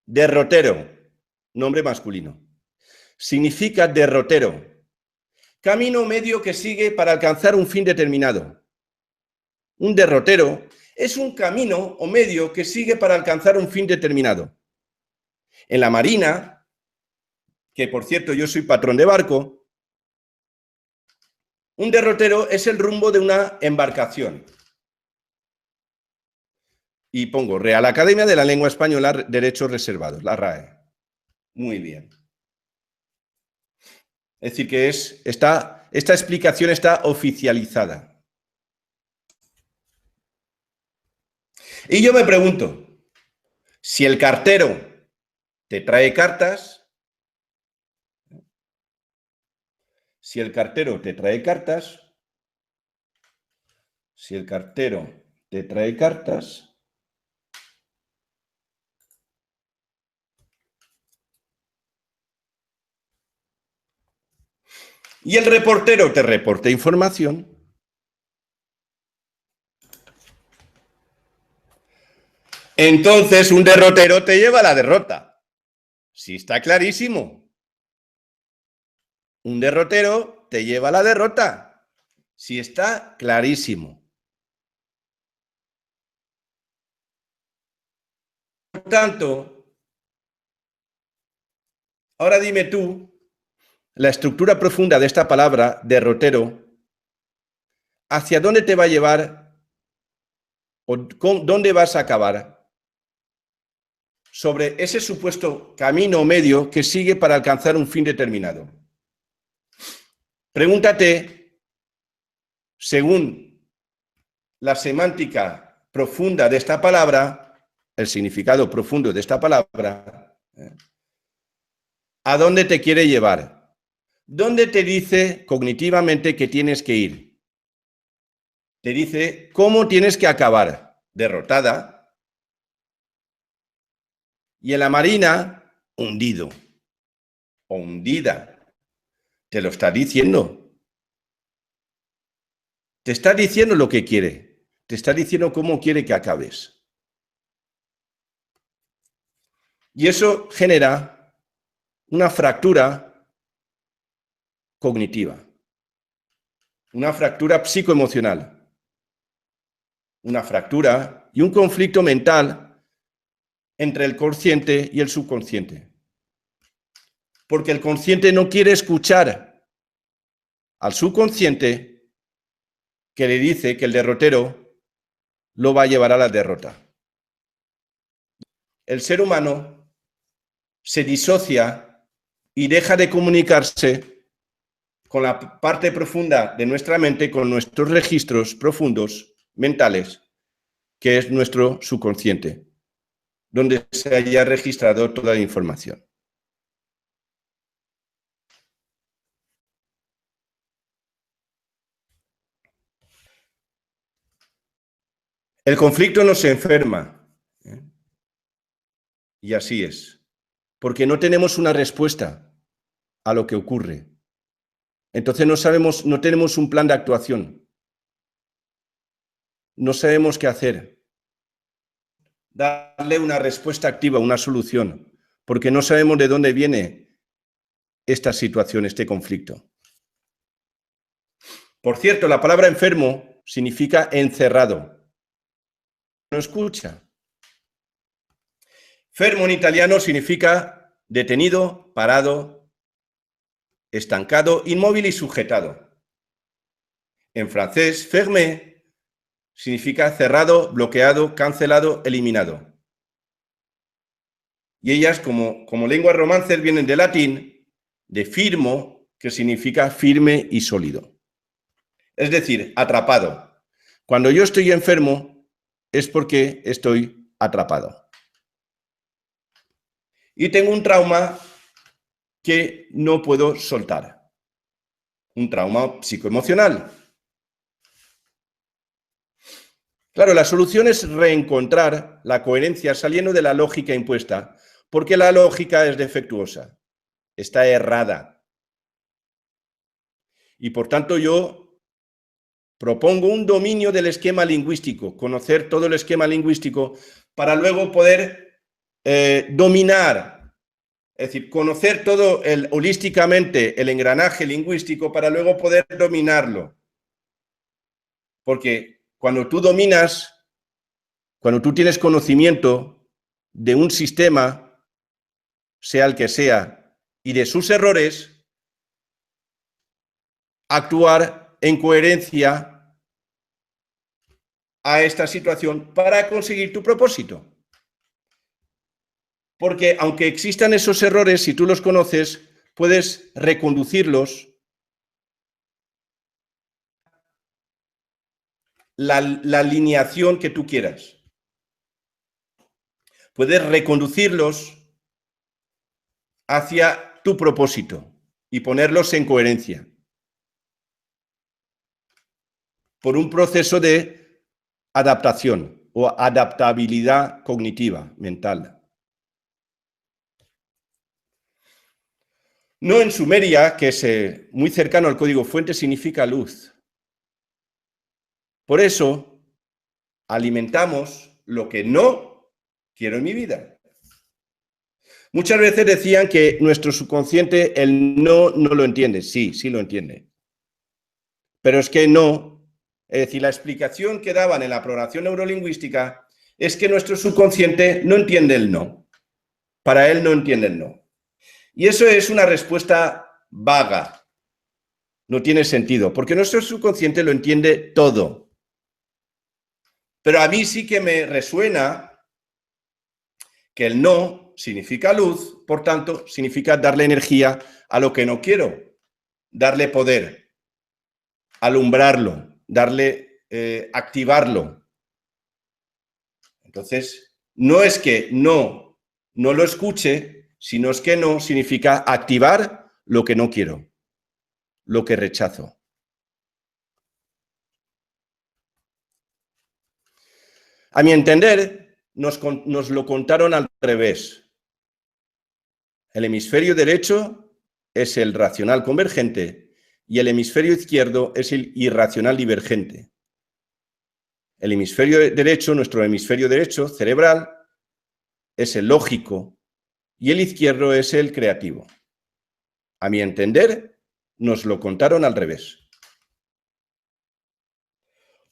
Derrotero, nombre masculino. Significa derrotero. Camino medio que sigue para alcanzar un fin determinado. Un derrotero Es un camino o medio que sigue para alcanzar un fin determinado. En la marina, que por cierto yo soy patrón de barco, un derrotero es el rumbo de una embarcación. Y pongo Real Academia de la Lengua Española, Derechos Reservados, la RAE. Muy bien. Es decir, que esta explicación está oficializada. Y yo me pregunto, si el cartero te trae cartas, si el cartero te trae cartas, y el reportero te reporta información, entonces un derrotero te lleva a la derrota. Sí, está clarísimo. Un derrotero te lleva a la derrota. Sí, está clarísimo. Por tanto, ahora dime tú, la estructura profunda de esta palabra, derrotero, ¿hacia dónde te va a llevar o dónde vas a acabar? Sobre ese supuesto camino medio que sigue para alcanzar un fin determinado. Pregúntate, según la semántica profunda de esta palabra, el significado profundo de esta palabra, ¿a dónde te quiere llevar? ¿Dónde te dice cognitivamente que tienes que ir? Te dice cómo tienes que acabar, derrotada, y en la marina, hundido o hundida. Te lo está diciendo. Te está diciendo lo que quiere. Te está diciendo cómo quiere que acabes. Y eso genera una fractura cognitiva, una fractura psicoemocional, una fractura y un conflicto mental entre el consciente y el subconsciente. Porque el consciente no quiere escuchar al subconsciente que le dice que el derrotero lo va a llevar a la derrota. El ser humano se disocia y deja de comunicarse con la parte profunda de nuestra mente, con nuestros registros profundos mentales, que es nuestro subconsciente, donde se haya registrado toda la información. El conflicto nos enferma, y así es, porque no tenemos una respuesta a lo que ocurre. Entonces no tenemos un plan de actuación. No sabemos qué hacer. Darle una respuesta activa, una solución, porque no sabemos de dónde viene esta situación, este conflicto. Por cierto, la palabra enfermo significa encerrado. No escucha. Fermo en italiano significa detenido, parado, estancado, inmóvil y sujetado. En francés, fermé significa cerrado, bloqueado, cancelado, eliminado. Y ellas, como lenguas romances, vienen del latín, de firmo, que significa firme y sólido. Es decir, atrapado. Cuando yo estoy enfermo, es porque estoy atrapado. Y tengo un trauma que no puedo soltar. Un trauma psicoemocional. Claro, la solución es reencontrar la coherencia saliendo de la lógica impuesta, porque la lógica es defectuosa, está errada. Y por tanto yo propongo un dominio del esquema lingüístico, conocer todo el esquema lingüístico para luego poder dominar, es decir, conocer todo holísticamente el engranaje lingüístico para luego poder dominarlo. Porque cuando tú dominas Cuando tú tienes conocimiento de un sistema, sea el que sea, y de sus errores, actuar en coherencia a esta situación para conseguir tu propósito. Porque aunque existan esos errores, si tú los conoces, puedes reconducirlos la alineación que tú quieras. Puedes reconducirlos hacia tu propósito y ponerlos en coherencia por un proceso de adaptación o adaptabilidad cognitiva, mental. No en Sumeria, que es muy cercano al código fuente, significa luz. Por eso, alimentamos lo que no quiero en mi vida. Muchas veces decían que nuestro subconsciente el no lo entiende. Sí, sí lo entiende. Pero es que no. Es decir, la explicación que daban en la programación neurolingüística es que nuestro subconsciente no entiende el no. Para él no entiende el no. Y eso es una respuesta vaga. No tiene sentido, porque nuestro subconsciente lo entiende todo. Pero a mí sí que me resuena que el no significa luz, por tanto, significa darle energía a lo que no quiero, darle poder, alumbrarlo, activarlo. Entonces, no es que no lo escuche, sino es que no significa activar lo que no quiero, lo que rechazo. A mi entender, nos lo contaron al revés. El hemisferio derecho es el racional convergente y el hemisferio izquierdo es el irracional divergente. El hemisferio derecho, nuestro hemisferio derecho cerebral, es el lógico y el izquierdo es el creativo. A mi entender, nos lo contaron al revés.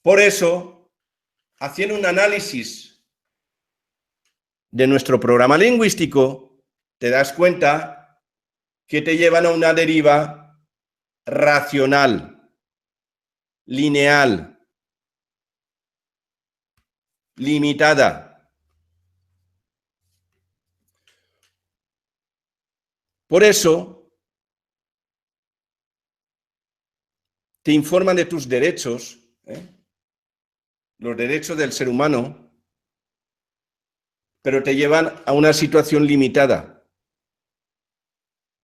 Por eso, haciendo un análisis de nuestro programa lingüístico, te das cuenta que te llevan a una deriva racional, lineal, limitada. Por eso, te informan de tus derechos, los derechos del ser humano, pero te llevan a una situación limitada,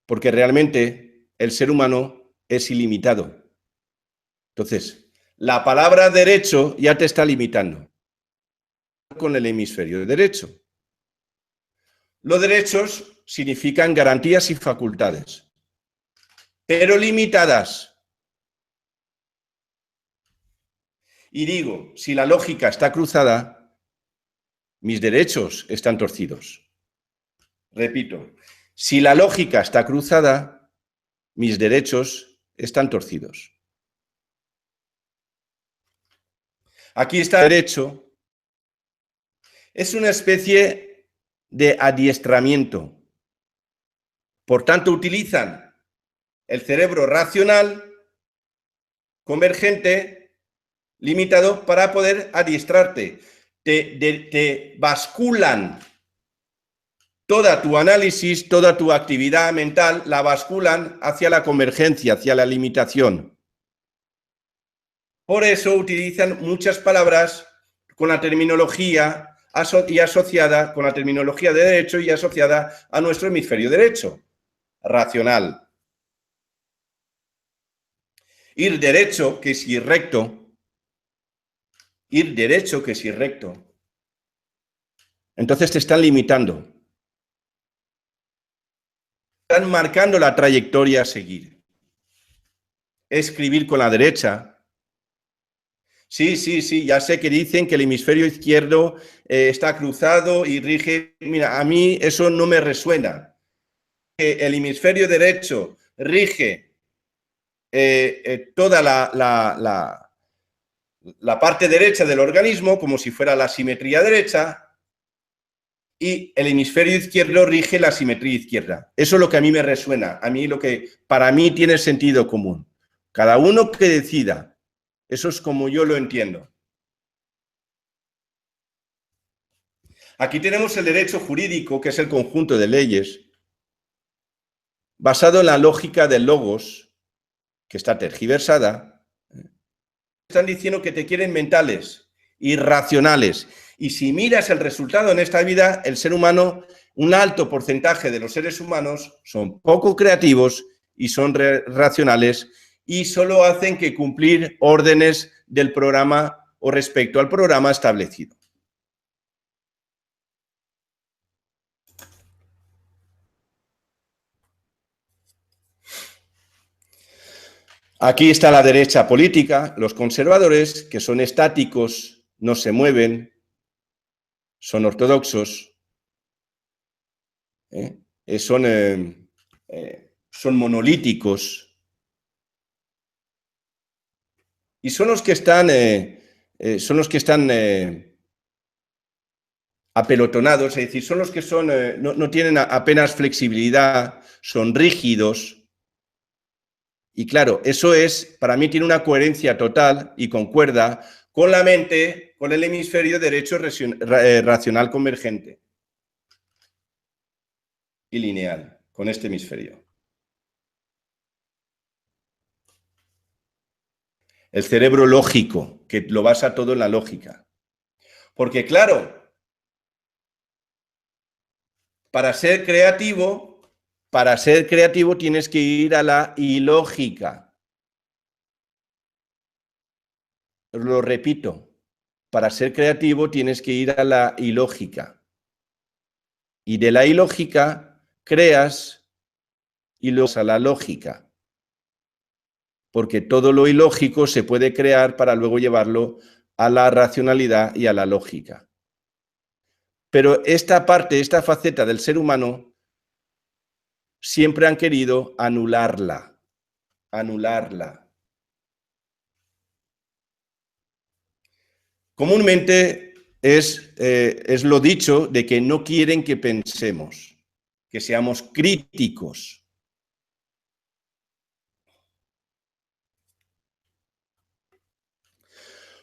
porque realmente el ser humano es ilimitado. Entonces, la palabra derecho ya te está limitando con el hemisferio derecho. Los derechos significan garantías y facultades, pero limitadas. Y digo, si la lógica está cruzada, mis derechos están torcidos. Repito, si la lógica está cruzada, mis derechos están torcidos. Aquí está el derecho. Es una especie de adiestramiento. Por tanto, utilizan el cerebro racional, convergente, limitado, para poder adiestrarte. Te basculan toda tu análisis, toda tu actividad mental, la basculan hacia la convergencia, hacia la limitación. Por eso utilizan muchas palabras con la terminología y asociada con la terminología de derecho y asociada a nuestro hemisferio derecho, racional. Ir derecho, que es ir recto. Ir derecho, que es ir recto. Entonces te están limitando. Están marcando la trayectoria a seguir. Escribir con la derecha. Sí, ya sé que dicen que el hemisferio izquierdo está cruzado y rige. Mira, a mí eso no me resuena. El hemisferio derecho rige toda la la parte derecha del organismo como si fuera la simetría derecha y el hemisferio izquierdo rige la simetría izquierda. Eso es lo que a mí me resuena, a mí lo que para mí tiene sentido común. Cada uno que decida, eso es como yo lo entiendo. Aquí tenemos el derecho jurídico, que es el conjunto de leyes, basado en la lógica del logos, que está tergiversada. Están diciendo que te quieren mentales, irracionales. Y si miras el resultado en esta vida, el ser humano, un alto porcentaje de los seres humanos son poco creativos y son racionales y solo hacen que cumplir órdenes del programa o respecto al programa establecido. Aquí está la derecha política, los conservadores, que son estáticos, no se mueven, son ortodoxos, son monolíticos y son los que están, apelotonados, es decir, son los que no tienen apenas flexibilidad, son rígidos. Y claro, eso para mí tiene una coherencia total y concuerda con la mente, con el hemisferio derecho racional convergente y lineal, con este hemisferio. El cerebro lógico, que lo basa todo en la lógica. Porque claro, para ser creativo tienes que ir a la ilógica. Lo repito, para ser creativo tienes que ir a la ilógica. Y de la ilógica creas y luego a la lógica. Porque todo lo ilógico se puede crear para luego llevarlo a la racionalidad y a la lógica. Pero esta parte, esta faceta del ser humano, siempre han querido anularla. Comúnmente es lo dicho de que no quieren que pensemos, que seamos críticos.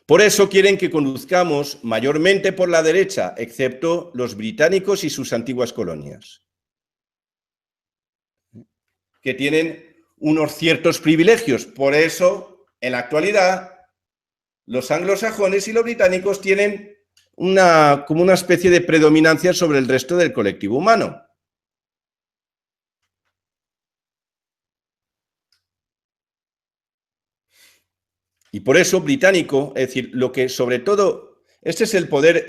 Por eso quieren que conduzcamos mayormente por la derecha, excepto los británicos y sus antiguas colonias, que tienen unos ciertos privilegios. Por eso, en la actualidad, los anglosajones y los británicos tienen como una especie de predominancia sobre el resto del colectivo humano. Y por eso británico, es decir, lo que sobre todo, este es el poder,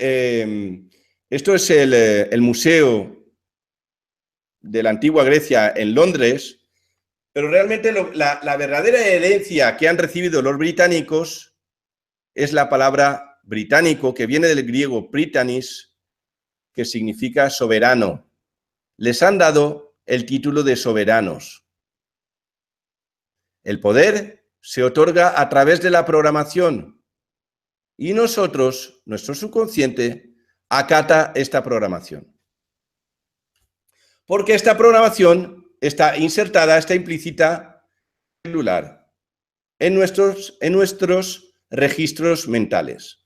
esto es el Museo de la Antigua Grecia en Londres, pero realmente la verdadera herencia que han recibido los británicos es la palabra británico, que viene del griego Britannis, que significa soberano. Les han dado el título de soberanos. El poder se otorga a través de la programación y nosotros, nuestro subconsciente, acata esta programación. Porque esta programación está insertada, está implícita celular en nuestros registros mentales.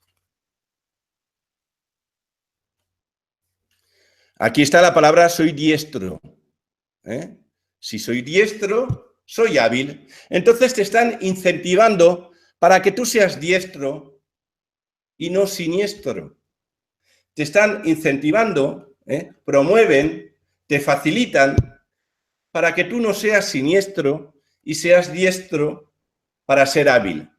Aquí está la palabra soy diestro. Si soy diestro, soy hábil. Entonces te están incentivando para que tú seas diestro y no siniestro. Te están incentivando, promueven, te facilitan para que tú no seas siniestro y seas diestro para ser hábil.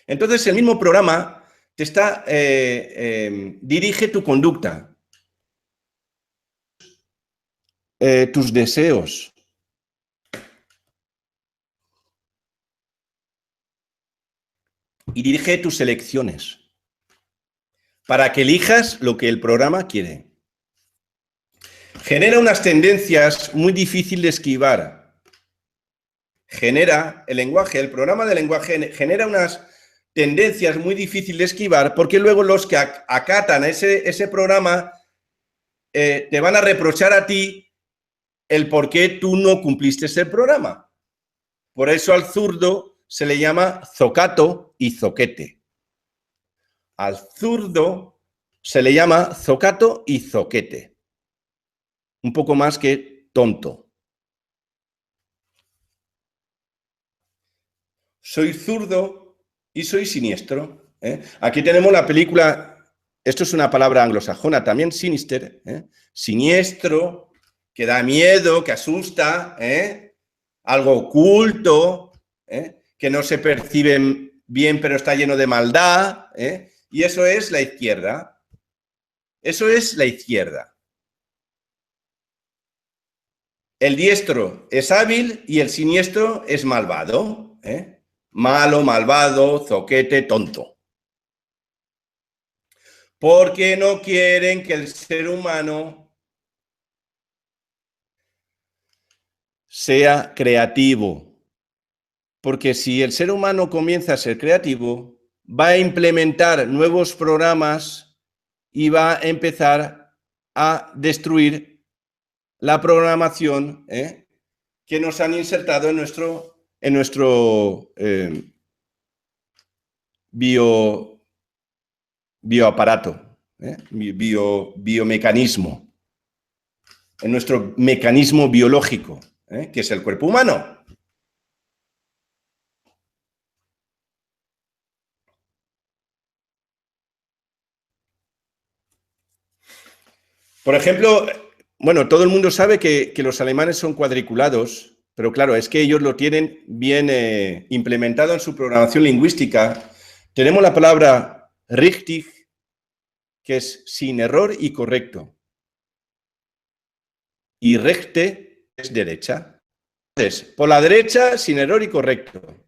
Entonces el mismo programa te dirige tu conducta, tus deseos. Y dirige tus elecciones para que elijas lo que el programa quiere. Genera unas tendencias muy difíciles de esquivar. genera el lenguaje, el programa de lenguaje genera unas tendencias muy difíciles de esquivar, porque luego los que acatan ese programa te van a reprochar a ti el por qué tú no cumpliste ese programa. Por eso al zurdo se le llama zocato y zoquete. Al zurdo se le llama zocato y zoquete. Un poco más que tonto. Soy zurdo y soy siniestro. Aquí tenemos la película, esto es una palabra anglosajona también, sinister, siniestro, que da miedo, que asusta, algo oculto, que no se percibe bien pero está lleno de maldad, y eso es la izquierda. Eso es la izquierda. El diestro es hábil y el siniestro es malvado, malo, malvado, zoquete, tonto. Porque no quieren que el ser humano sea creativo. Porque si el ser humano comienza a ser creativo, va a implementar nuevos programas y va a empezar a destruir la programación que nos han insertado en nuestro bioaparato, biomecanismo, en nuestro mecanismo biológico, que es el cuerpo humano. Por ejemplo, bueno, todo el mundo sabe que los alemanes son cuadriculados, pero claro, es que ellos lo tienen bien implementado en su programación lingüística. Tenemos la palabra richtig, que es sin error y correcto. Y rechte es derecha. Entonces, por la derecha, sin error y correcto.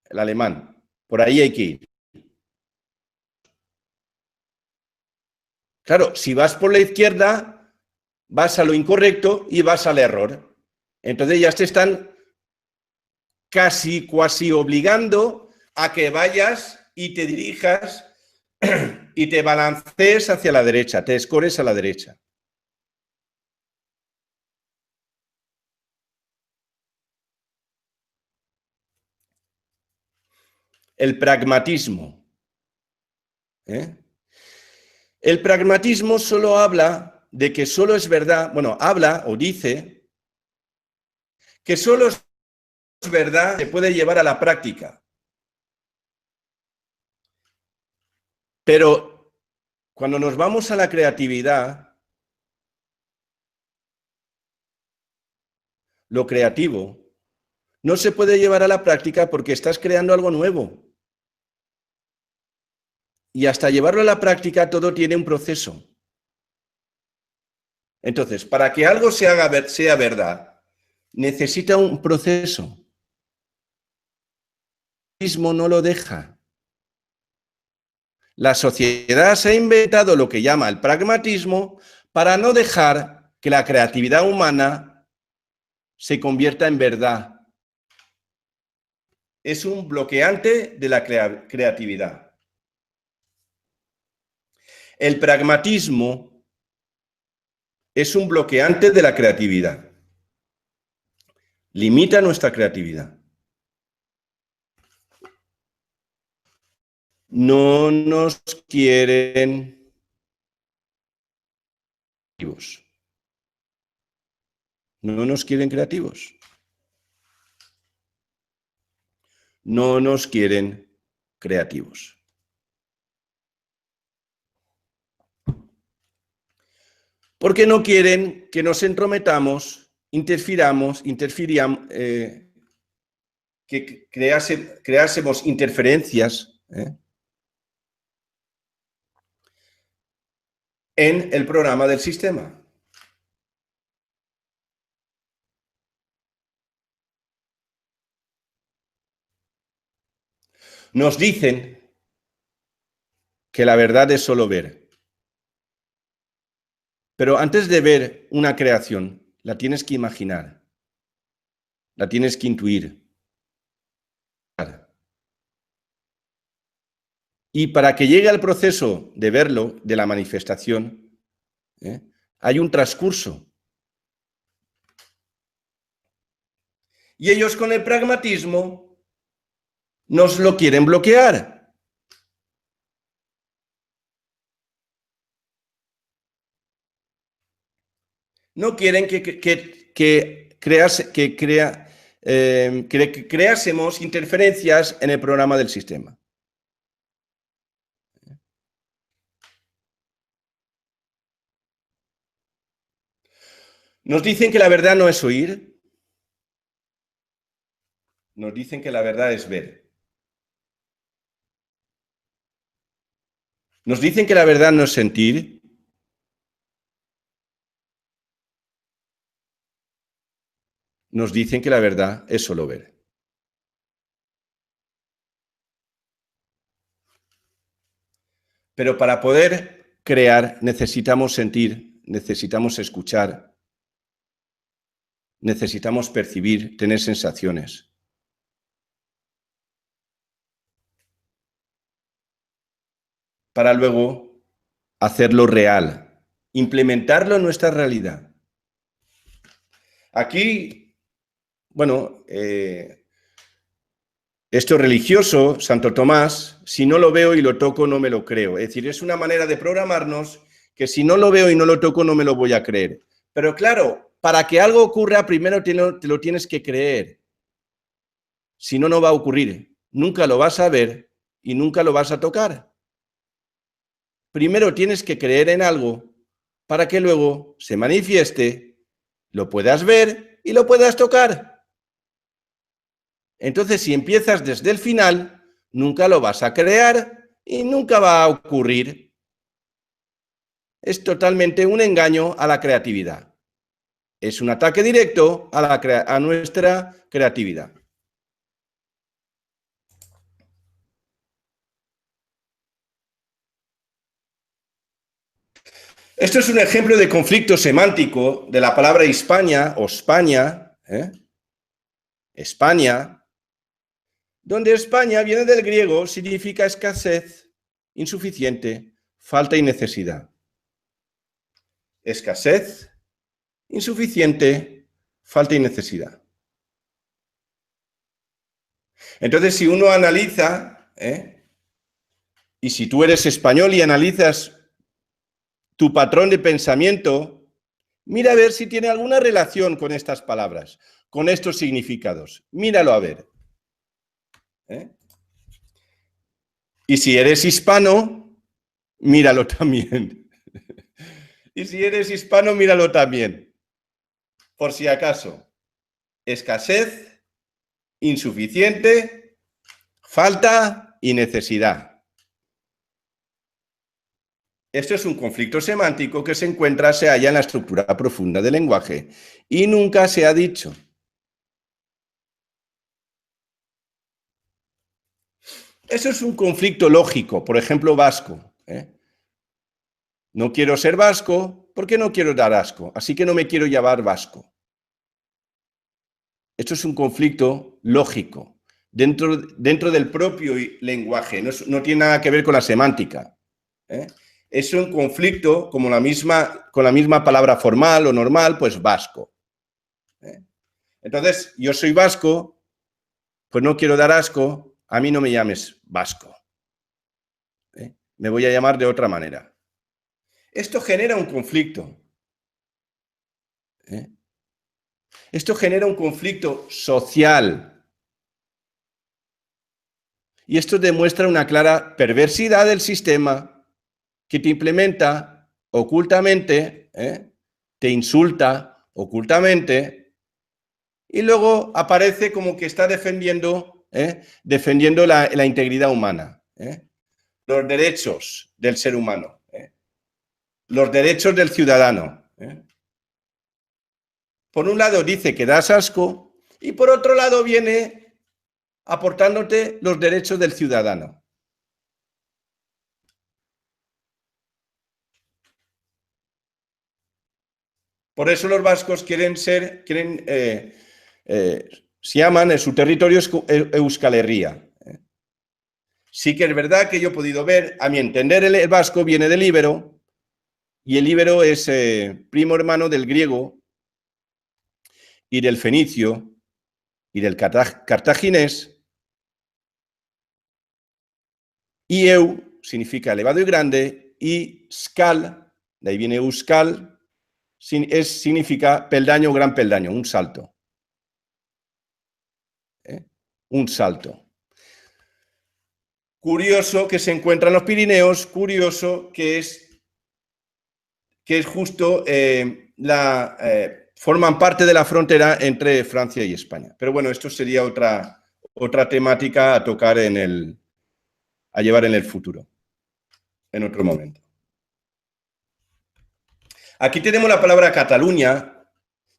El alemán. Por ahí hay que ir. Claro, si vas por la izquierda, vas a lo incorrecto y vas al error. Entonces ya te están casi, cuasi obligando a que vayas y te dirijas y te balancees hacia la derecha, te escores a la derecha. El pragmatismo. El pragmatismo solo habla de que solo es verdad, bueno, habla o dice que solo es verdad que se puede llevar a la práctica. Pero cuando nos vamos a la creatividad, lo creativo no se puede llevar a la práctica porque estás creando algo nuevo. Y hasta llevarlo a la práctica todo tiene un proceso. Entonces, para que algo sea verdad, necesita un proceso. El mismo no lo deja. La sociedad se ha inventado lo que llama el pragmatismo para no dejar que la creatividad humana se convierta en verdad. Es un bloqueante de la creatividad. El pragmatismo es un bloqueante de la creatividad. Limita nuestra creatividad. No nos quieren creativos. No nos quieren creativos. No nos quieren creativos. Porque no quieren que nos entrometamos, que creásemos interferencias en el programa del sistema. Nos dicen que la verdad es solo ver. Pero antes de ver una creación, la tienes que imaginar, la tienes que intuir. Y para que llegue al proceso de verlo, de la manifestación, hay un transcurso. Y ellos con el pragmatismo nos lo quieren bloquear. No quieren que creásemos interferencias en el programa del sistema. Nos dicen que la verdad no es oír. Nos dicen que la verdad es ver. Nos dicen que la verdad no es sentir. Nos dicen que la verdad es solo ver. Pero para poder crear necesitamos sentir, necesitamos escuchar, necesitamos percibir, tener sensaciones. Para luego hacerlo real, implementarlo en nuestra realidad. Aquí, bueno, esto religioso, Santo Tomás, si no lo veo y lo toco, no me lo creo. Es decir, es una manera de programarnos que si no lo veo y no lo toco, no me lo voy a creer. Pero claro, para que algo ocurra, primero te lo tienes que creer. Si no, no va a ocurrir. Nunca lo vas a ver y nunca lo vas a tocar. Primero tienes que creer en algo para que luego se manifieste, lo puedas ver y lo puedas tocar. Entonces, si empiezas desde el final, nunca lo vas a crear y nunca va a ocurrir. Es totalmente un engaño a la creatividad. Es un ataque directo a nuestra creatividad. Esto es un ejemplo de conflicto semántico de la palabra Hispania o España, España, donde España viene del griego, significa escasez, insuficiente, falta y necesidad. Escasez, insuficiente, falta y necesidad. Entonces, si uno analiza, y si tú eres español y analizas tu patrón de pensamiento, mira a ver si tiene alguna relación con estas palabras, con estos significados. Míralo a ver. Y si eres hispano, míralo también. Y si eres hispano, míralo también. Por si acaso. Escasez, insuficiente, falta y necesidad. Esto es un conflicto semántico que se halla en la estructura profunda del lenguaje y nunca se ha dicho. Eso es un conflicto lógico, por ejemplo, vasco. No quiero ser vasco porque no quiero dar asco, así que no me quiero llamar vasco. Esto es un conflicto lógico dentro del propio lenguaje, no tiene nada que ver con la semántica. Es un conflicto con la misma palabra formal o normal, pues vasco. Entonces, yo soy vasco, pues no quiero dar asco, a mí no me llames vasco. Me voy a llamar de otra manera. Esto genera un conflicto. Esto genera un conflicto social. Y esto demuestra una clara perversidad del sistema que te implementa ocultamente, te insulta ocultamente, y luego aparece como que está defendiendo la integridad humana, los derechos del ser humano, los derechos del ciudadano. Por un lado dice que das asco y por otro lado viene aportándote los derechos del ciudadano. Por eso los vascos se llaman en su territorio Euskal Herria. Sí que es verdad que yo he podido ver, a mi entender, el vasco viene del íbero, y el íbero es primo hermano del griego y del fenicio y del cartaginés, y eu significa elevado y grande, y skal, de ahí viene euskal, significa peldaño, gran peldaño, un salto. Un salto. Curioso que se encuentra en los Pirineos, curioso que es justo forman parte de la frontera entre Francia y España. Pero bueno, esto sería otra temática a tocar a llevar en el futuro, en otro momento. Aquí tenemos la palabra Cataluña,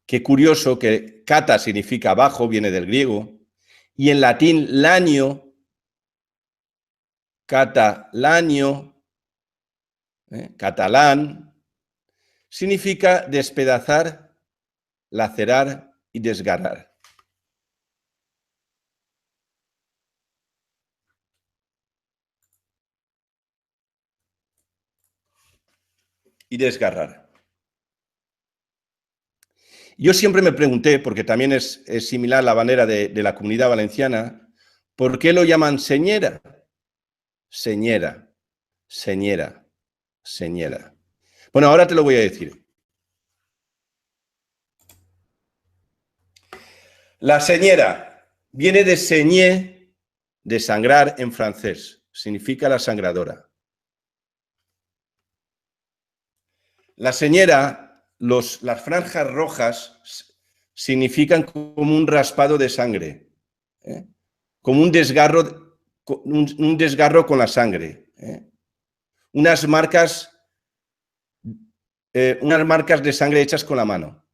que curioso que cata significa abajo, viene del griego, y en latín lanio, catalanio, catalán, significa despedazar, lacerar y desgarrar. Y desgarrar. Yo siempre me pregunté, porque también es similar la bandera de la Comunidad Valenciana, ¿por qué lo llaman señera? Señera, señera, señera. Bueno, ahora te lo voy a decir. La señera viene de señé, de sangrar en francés. Significa la sangradora. La señera, las franjas rojas significan como un raspado de sangre, como un desgarro con la sangre, unas marcas de sangre hechas con la mano.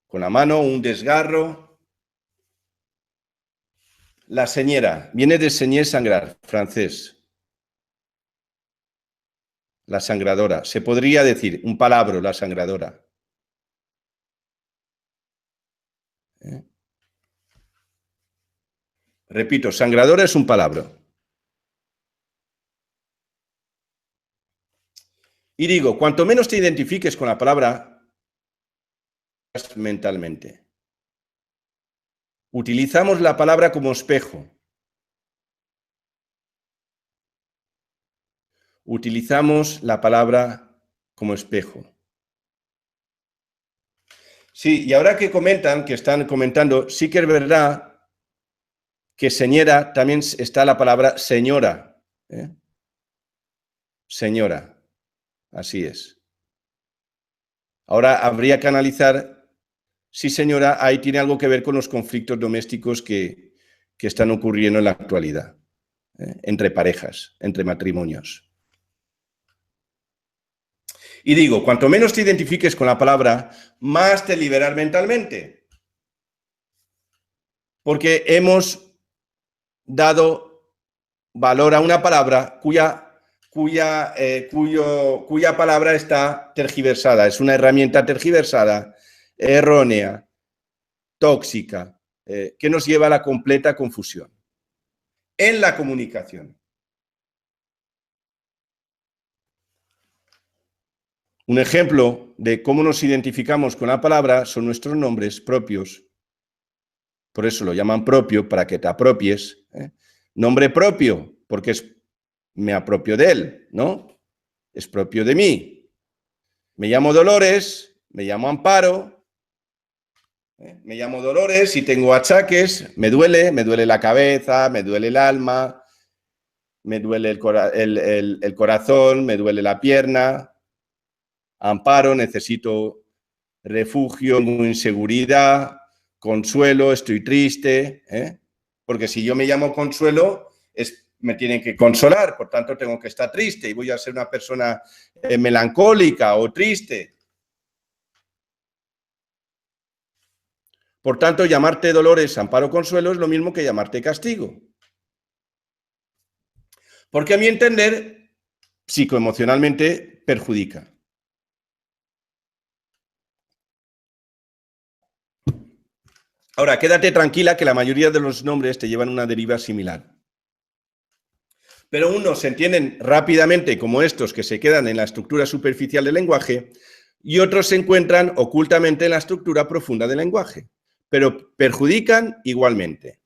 Con la mano, un desgarro. La señera viene de señer, sangrar, francés. La sangradora. Se podría decir un palabra, la sangradora. Repito, sangradora es un palabra. Y digo, cuanto menos te identifiques con la palabra, mentalmente. Utilizamos la palabra como espejo. Utilizamos la palabra como espejo. Sí, y ahora que están comentando, sí que es verdad que señora también está la palabra señora. Señora, así es. Ahora habría que analizar si señora ahí tiene algo que ver con los conflictos domésticos que están ocurriendo en la actualidad, entre parejas, entre matrimonios. Y digo, cuanto menos te identifiques con la palabra, más te liberas mentalmente. Porque hemos dado valor a una palabra cuya palabra está tergiversada. Es una herramienta tergiversada, errónea, tóxica, que nos lleva a la completa confusión en la comunicación. Un ejemplo de cómo nos identificamos con la palabra son nuestros nombres propios. Por eso lo llaman propio, para que te apropies. Nombre propio, porque me apropio de él, ¿no? Es propio de mí. Me llamo Dolores, me llamo Amparo, me llamo Dolores y tengo achaques, me duele la cabeza, me duele el alma, me duele el corazón, me duele la pierna. Amparo, necesito refugio, inseguridad, consuelo, estoy triste, porque si yo me llamo Consuelo, me tienen que consolar, por tanto tengo que estar triste y voy a ser una persona melancólica o triste. Por tanto, llamarte Dolores, Amparo, Consuelo es lo mismo que llamarte Castigo. Porque a mi entender, psicoemocionalmente perjudica. Ahora, quédate tranquila que la mayoría de los nombres te llevan una deriva similar. pero unos se entienden rápidamente como estos que se quedan en la estructura superficial del lenguaje y otros se encuentran ocultamente en la estructura profunda del lenguaje, pero perjudican igualmente.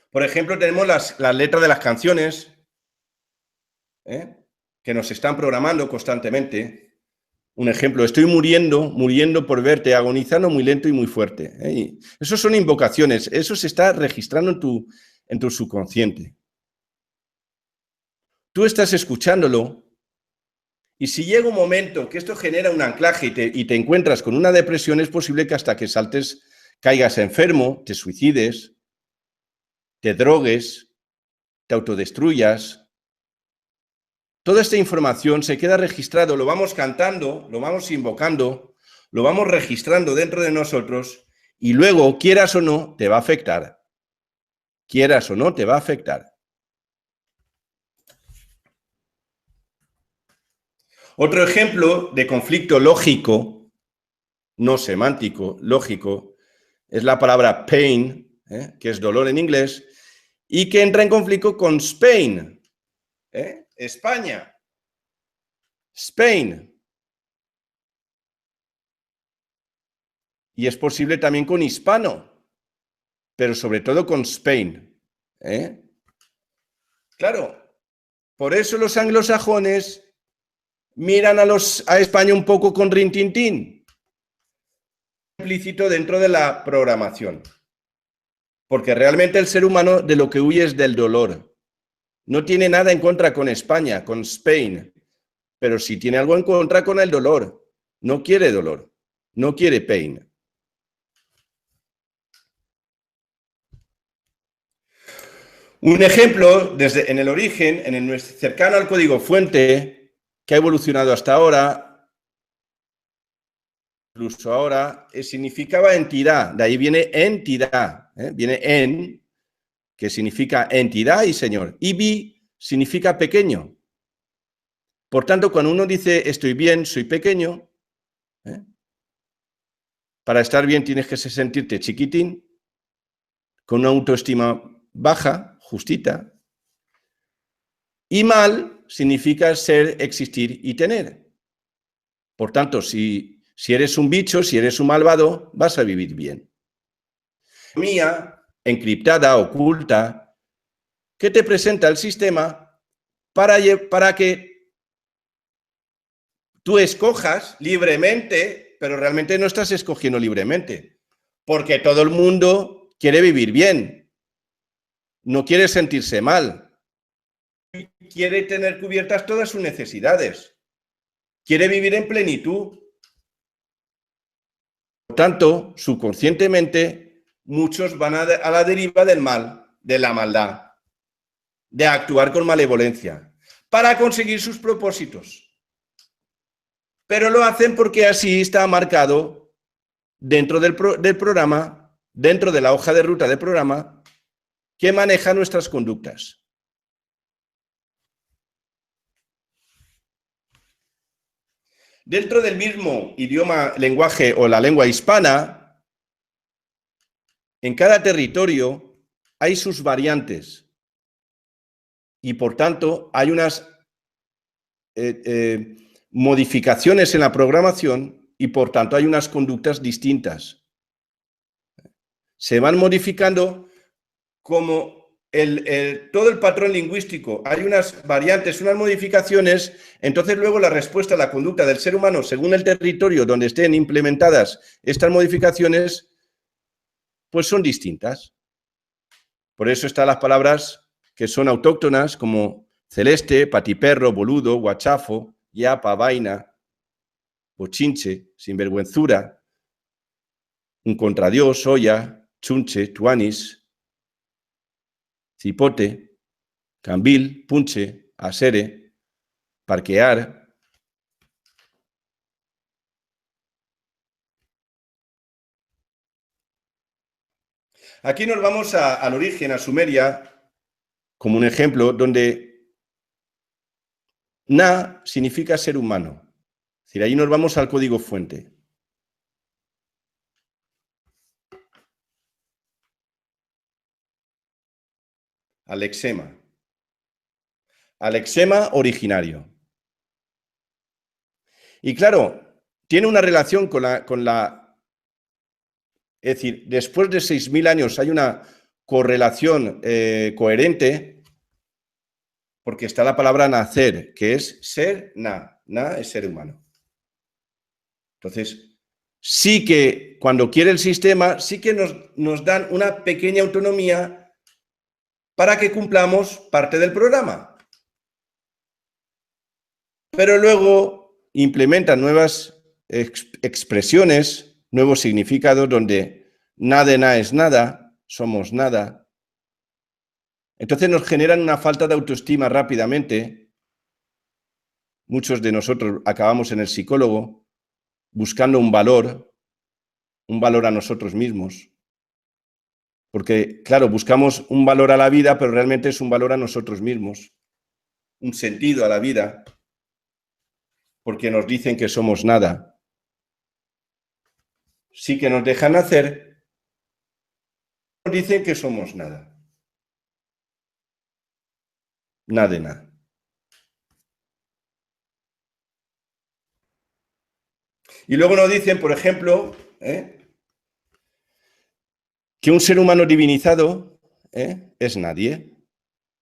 Por ejemplo, tenemos las letras de las canciones, que nos están programando constantemente. Un ejemplo, estoy muriendo por verte, agonizando muy lento y muy fuerte. Eso son invocaciones, eso se está registrando en tu subconsciente. Tú estás escuchándolo y si llega un momento que esto genera un anclaje y te encuentras con una depresión, es posible que hasta que saltes, caigas enfermo, te suicides, te drogues, te autodestruyas. Toda esta información se queda registrado, lo vamos cantando, lo vamos invocando, lo vamos registrando dentro de nosotros y luego, quieras o no, te va a afectar. Quieras o no, te va a afectar. Otro ejemplo de conflicto lógico, no semántico, lógico, es la palabra pain, que es dolor en inglés, y que entra en conflicto con Spain, España. Spain. Y es posible también con hispano, pero sobre todo con Spain. Claro, por eso los anglosajones miran a España un poco con rintintín, implícito dentro de la programación. Porque realmente el ser humano de lo que huye es del dolor. No tiene nada en contra con España, con Spain, pero sí tiene algo en contra con el dolor. No quiere dolor, no quiere pain. Un ejemplo, en el origen, cercano al código fuente, que ha evolucionado hasta ahora, incluso ahora, significaba entidad. De ahí viene entidad. Viene en, que significa entidad y señor. Y bi significa pequeño. Por tanto, cuando uno dice estoy bien, soy pequeño, para estar bien tienes que sentirte chiquitín, con una autoestima baja, justita. Y mal significa ser, existir y tener. Por tanto, si eres un bicho, si eres un malvado, vas a vivir bien. Mía, encriptada, oculta, que te presenta el sistema para que tú escojas libremente, pero realmente no estás escogiendo libremente, porque todo el mundo quiere vivir bien, no quiere sentirse mal, quiere tener cubiertas todas sus necesidades, quiere vivir en plenitud. Por tanto, subconscientemente, muchos van a la deriva del mal, de la maldad, de actuar con malevolencia, para conseguir sus propósitos. Pero lo hacen porque así está marcado dentro del programa, dentro de la hoja de ruta del programa, que maneja nuestras conductas. Dentro del mismo idioma, lenguaje o la lengua hispana, en cada territorio hay sus variantes y, por tanto, hay unas modificaciones en la programación y, por tanto, hay unas conductas distintas. Se van modificando como todo el patrón lingüístico. Hay unas variantes, unas modificaciones, entonces luego la respuesta a la conducta del ser humano, según el territorio donde estén implementadas estas modificaciones, pues son distintas. Por eso están las palabras que son autóctonas, como celeste, patiperro, boludo, guachafo, yapa, vaina, bochinche, sinvergüenzura, un contradios, olla, chunche, tuanis, cipote, cambil, punche, asere, parquear. Aquí nos vamos al origen, a Sumeria, como un ejemplo, donde na significa ser humano. Es decir, ahí nos vamos al código fuente. Alexema. Alexema originario. Y claro, tiene una relación con la... Es decir, después de 6.000 años hay una correlación coherente, porque está la palabra nacer, que es ser, na es ser humano. Entonces, sí que cuando quiere el sistema, sí que nos dan una pequeña autonomía para que cumplamos parte del programa. Pero luego implementan nuevas expresiones, nuevos significados donde nada de nada es nada, somos nada. Entonces nos generan una falta de autoestima rápidamente. Muchos de nosotros acabamos en el psicólogo buscando un valor a nosotros mismos. Porque, claro, buscamos un valor a la vida, pero realmente es un valor a nosotros mismos, un sentido a la vida, porque nos dicen que somos nada. Sí que nos dejan hacer, nos dicen que somos nada. Nada de nada. Y luego nos dicen, por ejemplo, que un ser humano divinizado es nadie.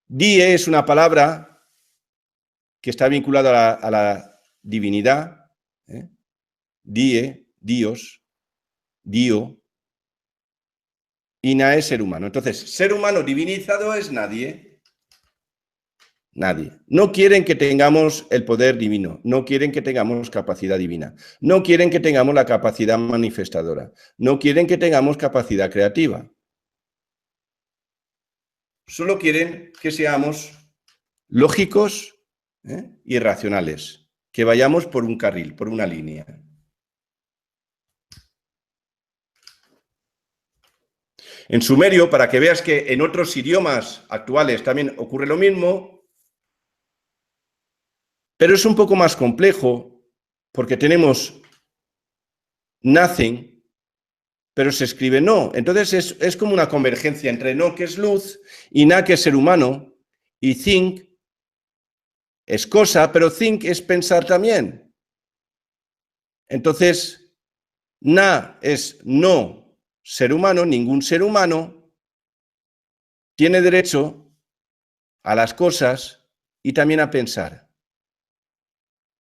Die es una palabra que está vinculada a la divinidad. Die, Dios, Dio. Y na es ser humano. Entonces, ser humano divinizado es nadie. Nadie. No quieren que tengamos el poder divino, no quieren que tengamos capacidad divina, no quieren que tengamos la capacidad manifestadora, no quieren que tengamos capacidad creativa. Solo quieren que seamos lógicos y racionales, que vayamos por un carril, por una línea. En sumerio, para que veas que en otros idiomas actuales también ocurre lo mismo, pero es un poco más complejo porque tenemos nothing, pero se escribe no. Entonces es como una convergencia entre no, que es luz, y na, que es ser humano, y think es cosa, pero think es pensar también. Entonces, na es no ser humano, ningún ser humano tiene derecho a las cosas y también a pensar.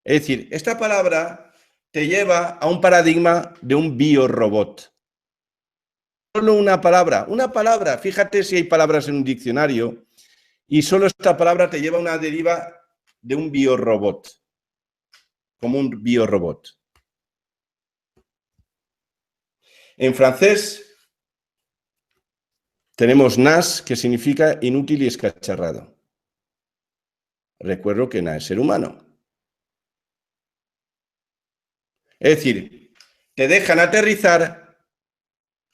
Es decir, esta palabra te lleva a un paradigma de un biorobot. Solo una palabra, fíjate si hay palabras en un diccionario, y solo esta palabra te lleva a una deriva de un biorobot, como un biorobot. En francés tenemos nas, que significa inútil y escacharrado. Recuerdo que na es ser humano. Es decir, te dejan aterrizar,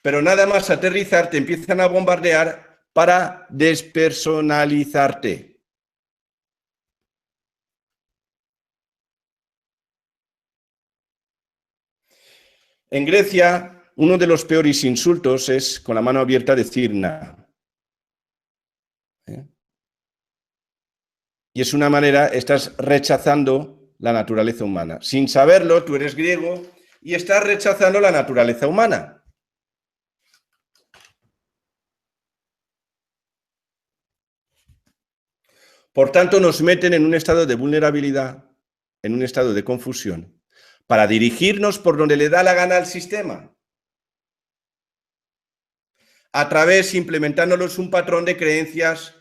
pero nada más aterrizar te empiezan a bombardear para despersonalizarte. En Grecia, uno de los peores insultos es con la mano abierta decir na. Y es una manera, estás rechazando la naturaleza humana. Sin saberlo, tú eres griego y estás rechazando la naturaleza humana. Por tanto, nos meten en un estado de vulnerabilidad, en un estado de confusión, para dirigirnos por donde le da la gana al sistema. A través, implementándolos un patrón de creencias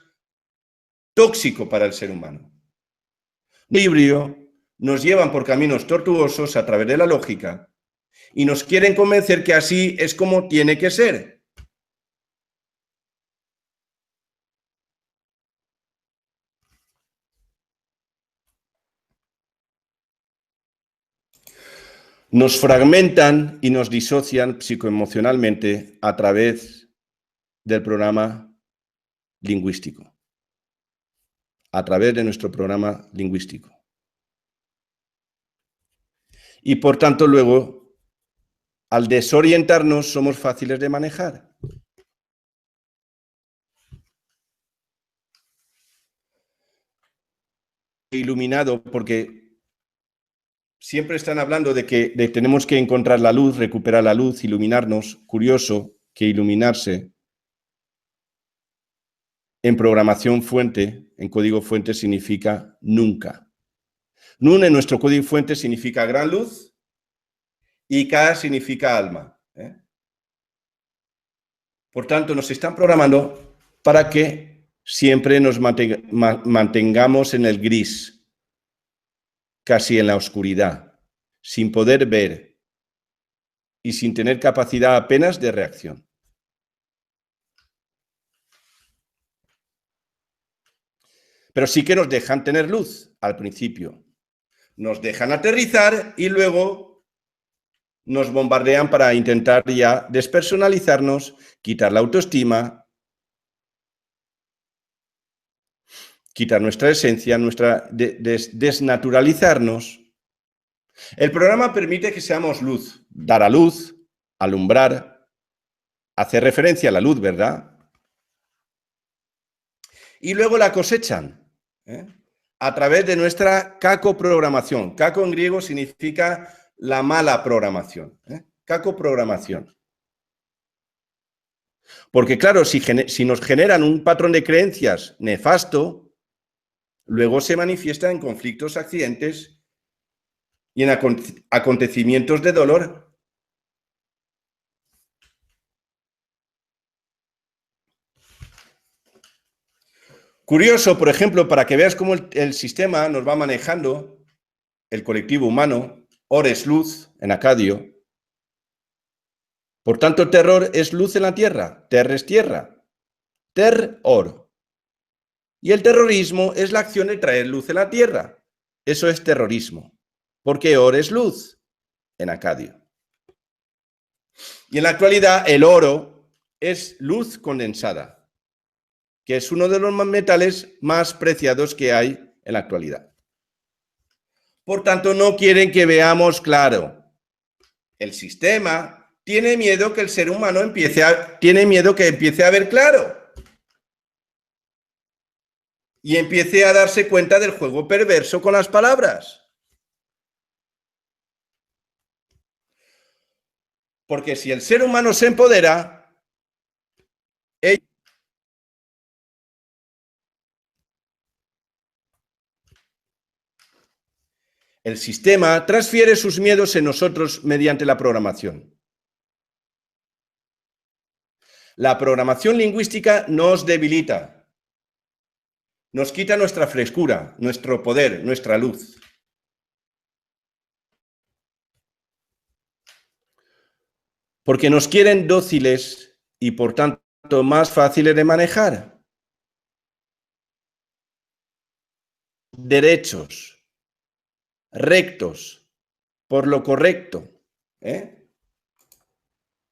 tóxico para el ser humano. Librio, nos llevan por caminos tortuosos a través de la lógica y nos quieren convencer que así es como tiene que ser. Nos fragmentan y nos disocian psicoemocionalmente a través del programa lingüístico. A través de nuestro programa lingüístico. Y por tanto, luego, al desorientarnos, somos fáciles de manejar. iluminado, porque siempre están hablando de que tenemos que encontrar la luz, recuperar la luz, iluminarnos. Curioso que iluminarse en programación fuente, en código fuente, significa nunca. Nun en nuestro código fuente significa gran luz y K significa alma. Por tanto, nos están programando para que siempre nos mantengamos en el gris, casi en la oscuridad, sin poder ver y sin tener capacidad apenas de reacción. Pero sí que nos dejan tener luz al principio. Nos dejan aterrizar y luego nos bombardean para intentar ya despersonalizarnos, quitar la autoestima, quitar nuestra esencia, desnaturalizarnos. El programa permite que seamos luz, dar a luz, alumbrar, hacer referencia a la luz, ¿verdad? Y luego la cosechan, a través de nuestra cacoprogramación. Caco en griego significa la mala programación. Cacoprogramación. Porque claro, si nos generan un patrón de creencias nefasto, luego se manifiesta en conflictos, accidentes y en acontecimientos de dolor. Curioso, por ejemplo, para que veas cómo el sistema nos va manejando, el colectivo humano, or es luz, en acadio. Por tanto, terror es luz en la tierra, ter es tierra, ter-or. Y el terrorismo es la acción de traer luz en la tierra. Eso es terrorismo, porque or es luz, en acadio. Y en la actualidad, el oro es luz condensada, que es uno de los metales más preciados que hay en la actualidad. Por tanto, no quieren que veamos claro. El sistema tiene miedo que el ser humano empiece a ver claro. Y empiece a darse cuenta del juego perverso con las palabras. Porque si el ser humano se empodera, el sistema transfiere sus miedos en nosotros mediante la programación. La programación lingüística nos debilita, nos quita nuestra frescura, nuestro poder, nuestra luz. Porque nos quieren dóciles y, por tanto, más fáciles de manejar. Derechos, rectos, por lo correcto.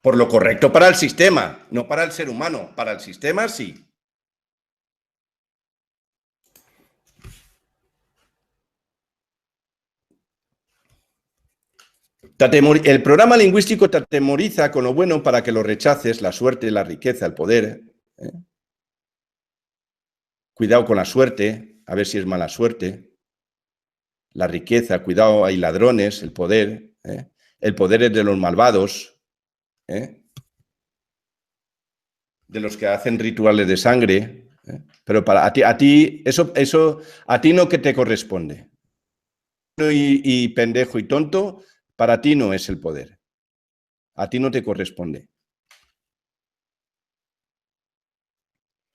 Por lo correcto para el sistema, no para el ser humano. Para el sistema, sí. El programa lingüístico te atemoriza con lo bueno para que lo rechaces, la suerte, la riqueza, el poder. Cuidado con la suerte, a ver si es mala suerte. La riqueza, cuidado, hay ladrones, el poder. El poder es de los malvados, de los que hacen rituales de sangre. Pero a ti eso a ti no que te corresponde. Y pendejo y tonto, para ti no es el poder. A ti no te corresponde.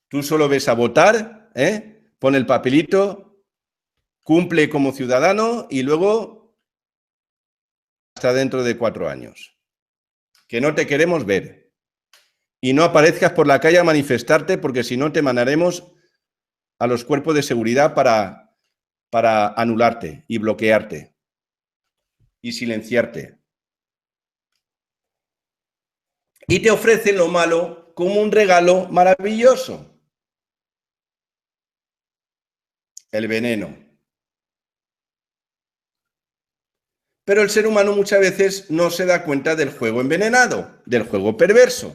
Tú solo ves a votar, pone el papelito, cumple como ciudadano y luego hasta dentro de 4 años. Que no te queremos ver. Y no aparezcas por la calle a manifestarte porque si no te mandaremos a los cuerpos de seguridad para anularte y bloquearte y silenciarte. Y te ofrecen lo malo como un regalo maravilloso. El veneno. Pero el ser humano muchas veces no se da cuenta del juego envenenado, del juego perverso.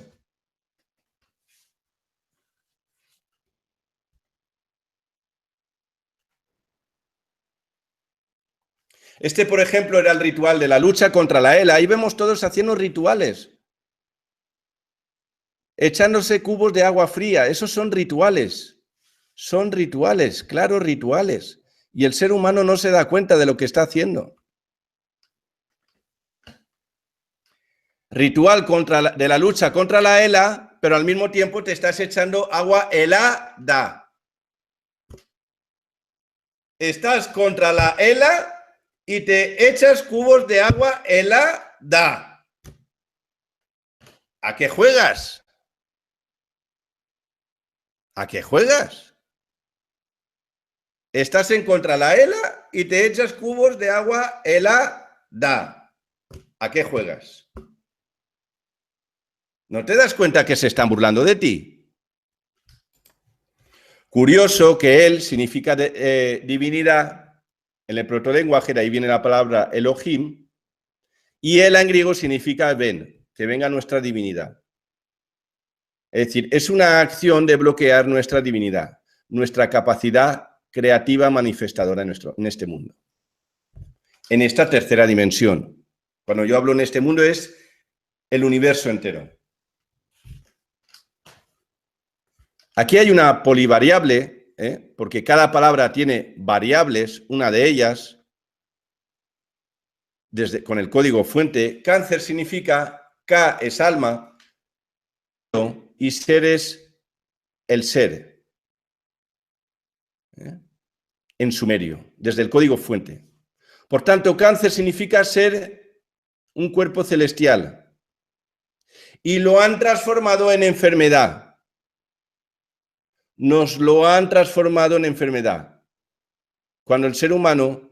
Este, por ejemplo, era el ritual de la lucha contra la ELA. Ahí vemos todos haciendo rituales. Echándose cubos de agua fría. Esos son rituales. Son rituales, claro, rituales. Y el ser humano no se da cuenta de lo que está haciendo. Ritual de la lucha contra la ELA, pero al mismo tiempo te estás echando agua helada. Estás contra la ELA y te echas cubos de agua helada. ¿A qué juegas? ¿A qué juegas? Estás en contra de la ELA y te echas cubos de agua helada. ¿A qué juegas? ¿No te das cuenta que se están burlando de ti? Curioso que él significa divinidad. En el protolenguaje, de ahí viene la palabra Elohim, y él en griego significa ven, que venga nuestra divinidad. Es decir, es una acción de bloquear nuestra divinidad, nuestra capacidad creativa manifestadora en este mundo. En esta tercera dimensión. Cuando yo hablo en este mundo es el universo entero. Aquí hay una polivariable, porque cada palabra tiene variables, una de ellas, con el código fuente. Cáncer significa K es alma y ser es el ser, en sumerio, desde el código fuente. Por tanto, cáncer significa ser un cuerpo celestial y lo han transformado en enfermedad. Nos lo han transformado en enfermedad. Cuando el ser humano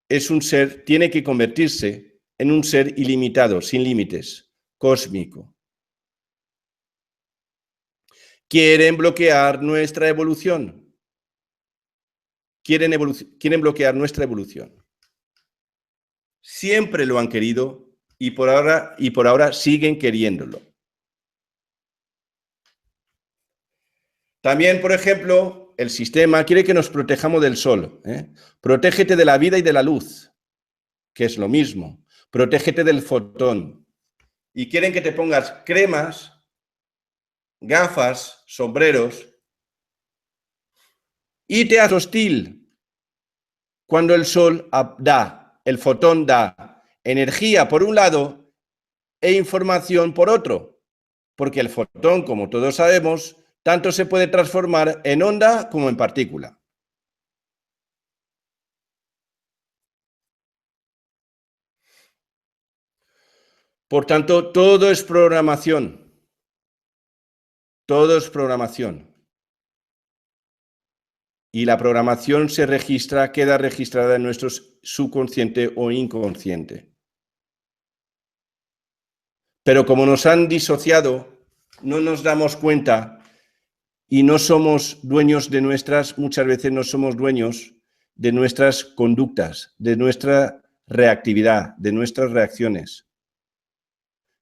es un ser, tiene que convertirse en un ser ilimitado, sin límites, cósmico. Quieren bloquear nuestra evolución. Quieren bloquear nuestra evolución. Siempre lo han querido y por ahora siguen queriéndolo. También, por ejemplo, el sistema quiere que nos protejamos del sol. Protégete de la vida y de la luz, que es lo mismo. Protégete del fotón. Y quieren que te pongas cremas, gafas, sombreros, y te haces hostil cuando el sol da, el fotón da energía por un lado e información por otro, porque el fotón, como todos sabemos, tanto se puede transformar en onda como en partícula. Por tanto, todo es programación. Todo es programación. Y la programación se registra, queda registrada en nuestro subconsciente o inconsciente. Pero como nos han disociado, no nos damos cuenta y no somos dueños de muchas veces no somos dueños de nuestras conductas, de nuestra reactividad, de nuestras reacciones,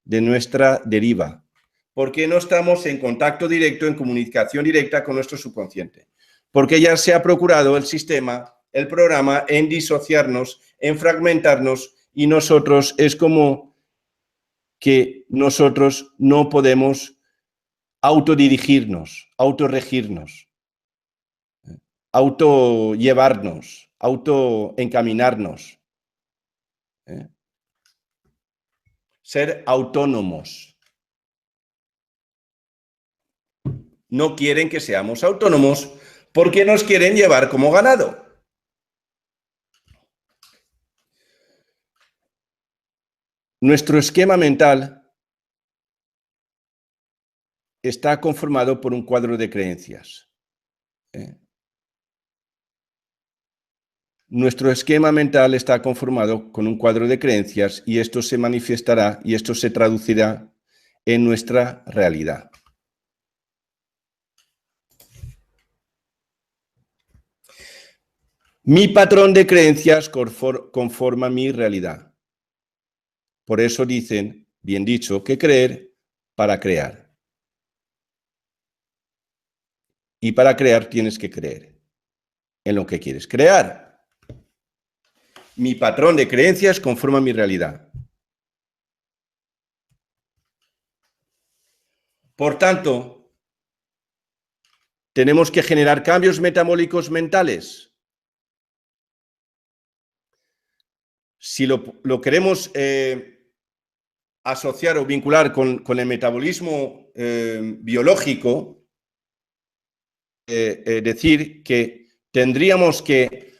de nuestra deriva, porque no estamos en contacto directo, en comunicación directa con nuestro subconsciente, porque ya se ha procurado el sistema, el programa, en disociarnos, en fragmentarnos, y nosotros es como que nosotros no podemos autodirigirnos, autorregirnos, autollevarnos, autoencaminarnos. Ser autónomos. No quieren que seamos autónomos porque nos quieren llevar como ganado. Nuestro esquema mental está conformado por un cuadro de creencias. Nuestro esquema mental está conformado con un cuadro de creencias y esto se manifestará y esto se traducirá en nuestra realidad. Mi patrón de creencias conforma mi realidad. Por eso dicen, bien dicho, que creer para crear. Y para crear tienes que creer en lo que quieres crear. Mi patrón de creencias conforma mi realidad. Por tanto, tenemos que generar cambios metabólicos mentales. Si lo queremos asociar o vincular con el metabolismo biológico, decir que tendríamos que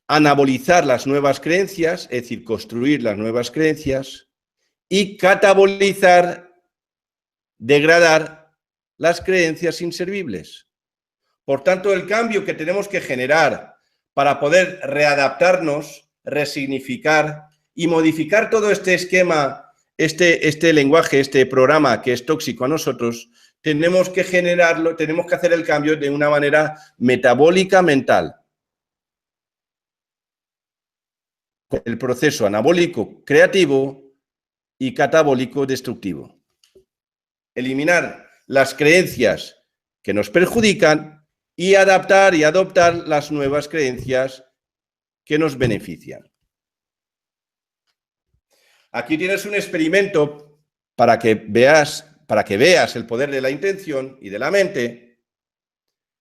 anabolizar las nuevas creencias, es decir, construir las nuevas creencias, y catabolizar, degradar las creencias inservibles. Por tanto, el cambio que tenemos que generar para poder readaptarnos, resignificar y modificar todo este esquema, este lenguaje, este programa que es tóxico a nosotros, tenemos que generarlo, tenemos que hacer el cambio de una manera metabólica mental. El proceso anabólico creativo y catabólico destructivo. Eliminar las creencias que nos perjudican y adaptar y adoptar las nuevas creencias que nos benefician. Aquí tienes un experimento para que veas el poder de la intención y de la mente.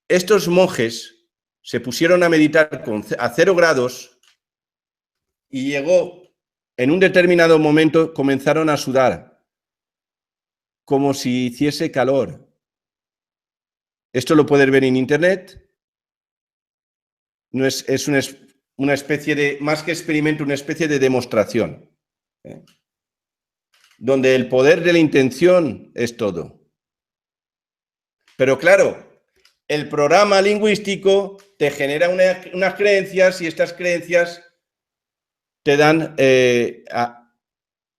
Estos monjes se pusieron a meditar a 0 grados y en un determinado momento comenzaron a sudar, como si hiciese calor. Esto lo puedes ver en internet. No es una especie de, más que experimento, una especie de demostración, donde el poder de la intención es todo. Pero claro, el programa lingüístico te genera unas creencias y estas creencias te dan,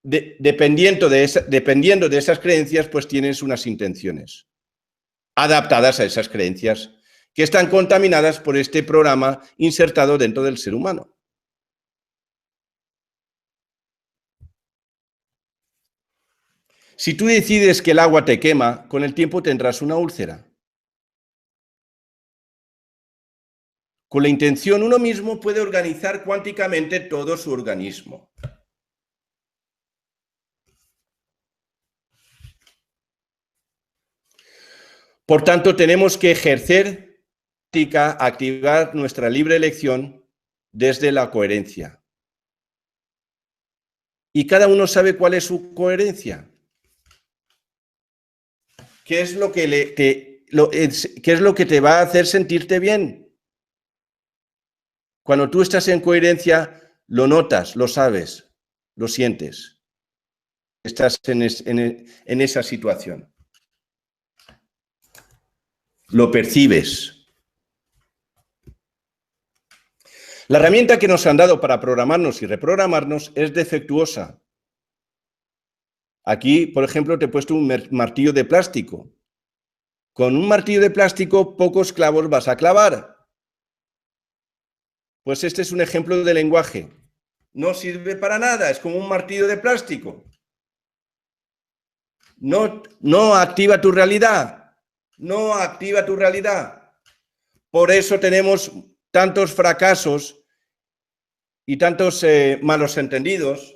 dependiendo de esas creencias, pues tienes unas intenciones adaptadas a esas creencias que están contaminadas por este programa insertado dentro del ser humano. Si tú decides que el agua te quema, con el tiempo tendrás una úlcera. Con la intención, uno mismo puede organizar cuánticamente todo su organismo. Por tanto, tenemos que ejercer, activar nuestra libre elección desde la coherencia. Y cada uno sabe cuál es su coherencia. ¿Qué es lo que te va a hacer sentirte bien? Cuando tú estás en coherencia, lo notas, lo sabes, lo sientes. Estás en esa situación. Lo percibes. La herramienta que nos han dado para programarnos y reprogramarnos es defectuosa. Aquí, por ejemplo, te he puesto un martillo de plástico. Con un martillo de plástico, pocos clavos vas a clavar. Pues este es un ejemplo de lenguaje. No sirve para nada, es como un martillo de plástico. No activa tu realidad. No activa tu realidad. Por eso tenemos tantos fracasos y tantos malos entendidos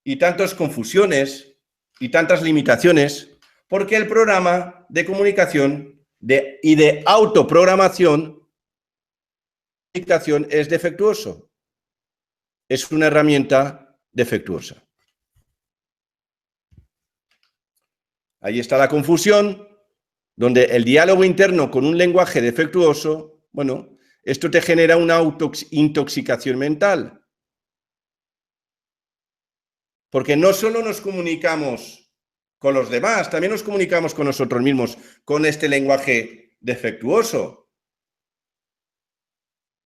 y tantas confusiones y tantas limitaciones, porque el programa de comunicación y de autoprogramación es defectuoso. Es una herramienta defectuosa. Ahí está la confusión, donde el diálogo interno con un lenguaje defectuoso, bueno, esto te genera una intoxicación mental. Porque no solo nos comunicamos con los demás, también nos comunicamos con nosotros mismos con este lenguaje defectuoso.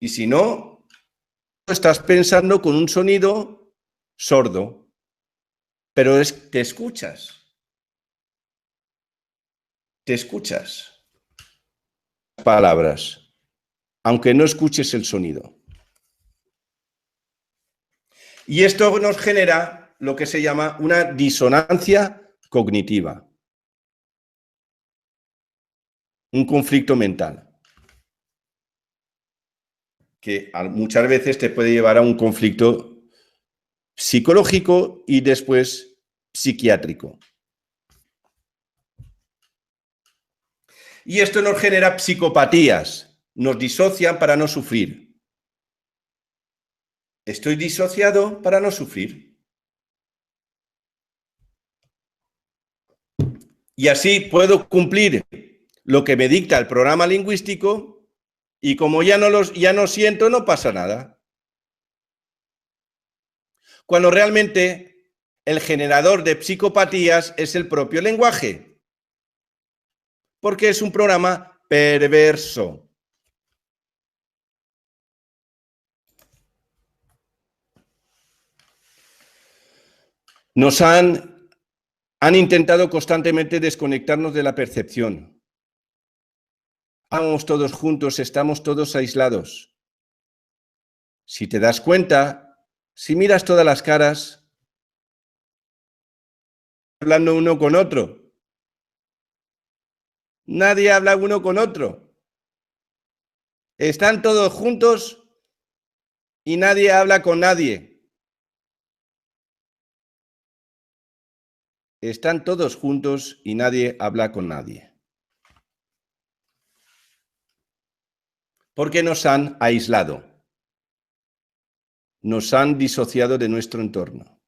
Y si no, estás pensando con un sonido sordo, pero te escuchas. Te escuchas palabras, aunque no escuches el sonido. Y esto nos genera lo que se llama una disonancia cognitiva, un conflicto mental. que muchas veces te puede llevar a un conflicto psicológico y después psiquiátrico. Y esto nos genera psicopatías, nos disocian para no sufrir. Estoy disociado para no sufrir. Y así puedo cumplir lo que me dicta el programa lingüístico y como ya no siento, no pasa nada. Cuando realmente el generador de psicopatías es el propio lenguaje, porque es un programa perverso. Nos han intentado constantemente desconectarnos de la percepción. Estamos todos juntos, estamos todos aislados. Si te das cuenta, si miras todas las caras, hablando uno con otro. Nadie habla uno con otro. Están todos juntos y nadie habla con nadie. Están todos juntos y nadie habla con nadie. Porque nos han aislado. Nos han disociado de nuestro entorno.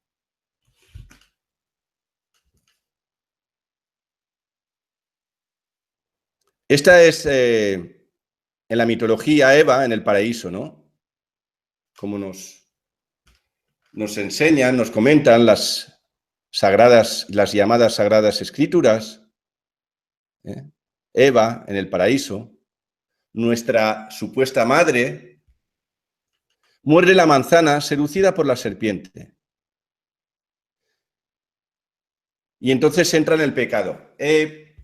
Esta es, en la mitología, Eva en el paraíso, ¿no? Como nos enseñan, nos comentan las llamadas sagradas escrituras. Eva en el paraíso, nuestra supuesta madre, muerde la manzana seducida por la serpiente. Y entonces entra en el pecado.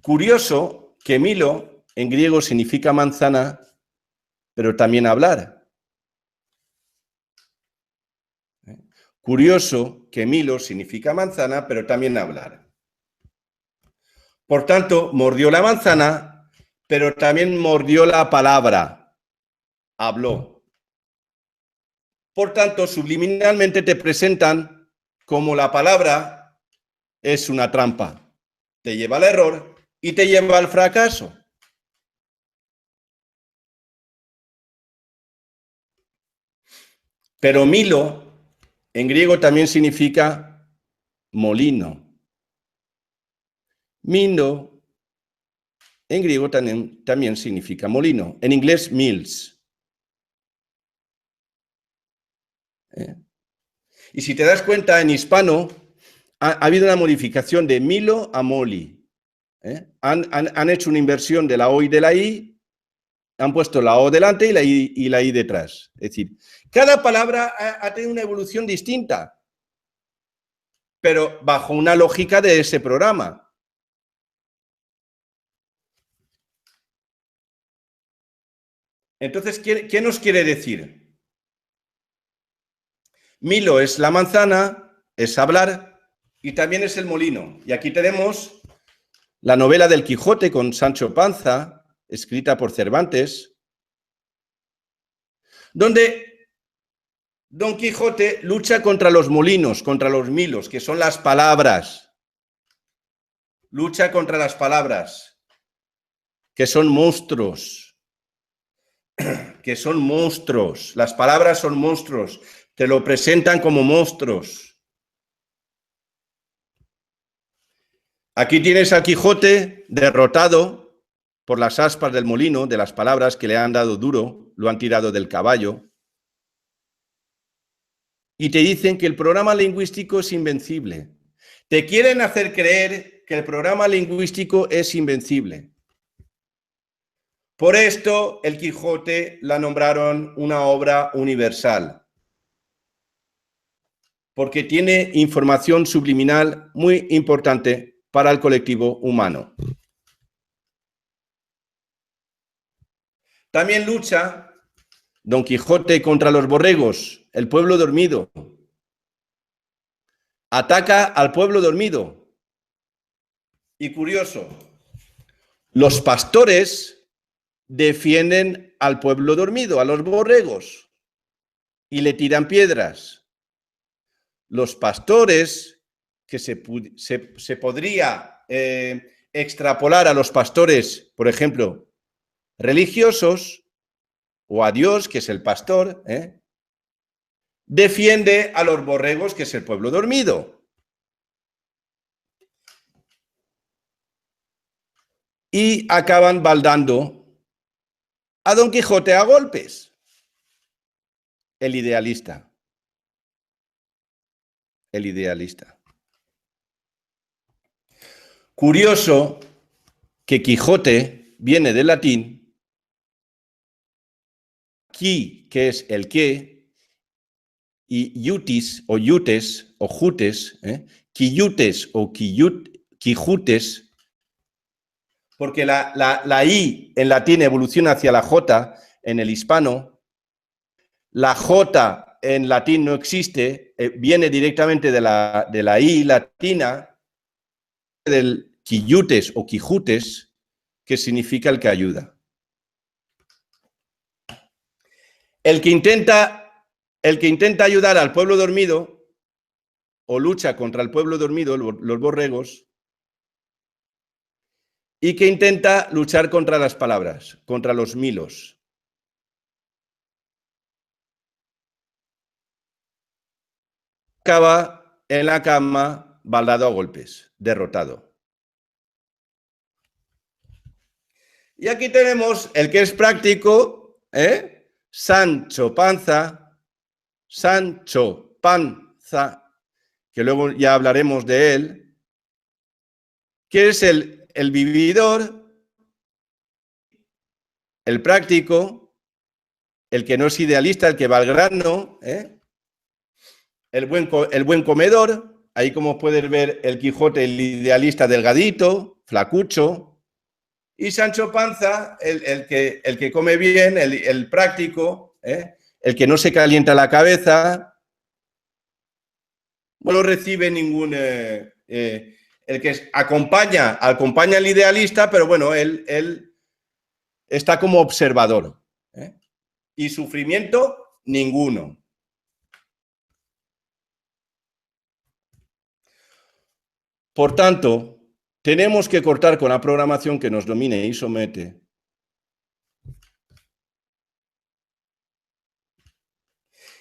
Curioso que Milo en griego significa manzana, pero también hablar. Curioso que Milo significa manzana, pero también hablar. Por tanto, mordió la manzana, pero también mordió la palabra. Habló. Por tanto, subliminalmente te presentan como la palabra es una trampa. Te lleva al error y te lleva al fracaso. Pero Milo en griego también significa molino. Milo en griego también significa molino. En inglés, mills. Y si te das cuenta, en hispano ha habido una modificación de Milo a Moli. Han hecho una inversión de la O y de la I, han puesto la O delante y la I detrás. Es decir, cada palabra ha tenido una evolución distinta, pero bajo una lógica de ese programa. Entonces, ¿qué nos quiere decir? Milo es la manzana, es hablar y también es el molino. Y aquí tenemos la novela del Quijote con Sancho Panza, escrita por Cervantes, donde Don Quijote lucha contra los molinos, contra los milos, que son las palabras. Lucha contra las palabras, que son monstruos. Que son monstruos. Las palabras son monstruos. Te lo presentan como monstruos. Aquí tienes al Quijote derrotado por las aspas del molino, de las palabras que le han dado duro, lo han tirado del caballo. Y te dicen que el programa lingüístico es invencible. Te quieren hacer creer que el programa lingüístico es invencible. Por esto, el Quijote la nombraron una obra universal, porque tiene información subliminal muy importante para el colectivo humano. También lucha Don Quijote contra los borregos, el pueblo dormido. Ataca al pueblo dormido. Y curioso, los pastores defienden al pueblo dormido, a los borregos, y le tiran piedras. Los pastores, que se podría extrapolar a los pastores, por ejemplo, religiosos, o a Dios, que es el pastor, defiende a los borregos, que es el pueblo dormido. Y acaban baldando a Don Quijote a golpes. El idealista. El idealista. Curioso que Quijote viene del latín, qui, que es el que, y iutis, o iutes, o jutes, quillutes o quijutes, porque la I en latín evoluciona hacia la J en el hispano. La J en latín no existe, viene directamente de la I latina, del quillutes o quijutes, que significa el que ayuda. El que intenta ayudar al pueblo dormido o lucha contra el pueblo dormido, los borregos, y que intenta luchar contra las palabras, contra los milos. Acaba en la cama, baldado a golpes, derrotado. Y aquí tenemos el que es práctico, Sancho Panza, que luego ya hablaremos de él, que es el vividor, el práctico, el que no es idealista, el que va al grano, el buen comedor. Ahí, como puedes ver, el Quijote, el idealista delgadito, flacucho, y Sancho Panza, el que come bien, el práctico, el que no se calienta la cabeza, no recibe ningún... el que acompaña al idealista, pero bueno, él está como observador. Y sufrimiento, ninguno. Por tanto, tenemos que cortar con la programación que nos domine y somete.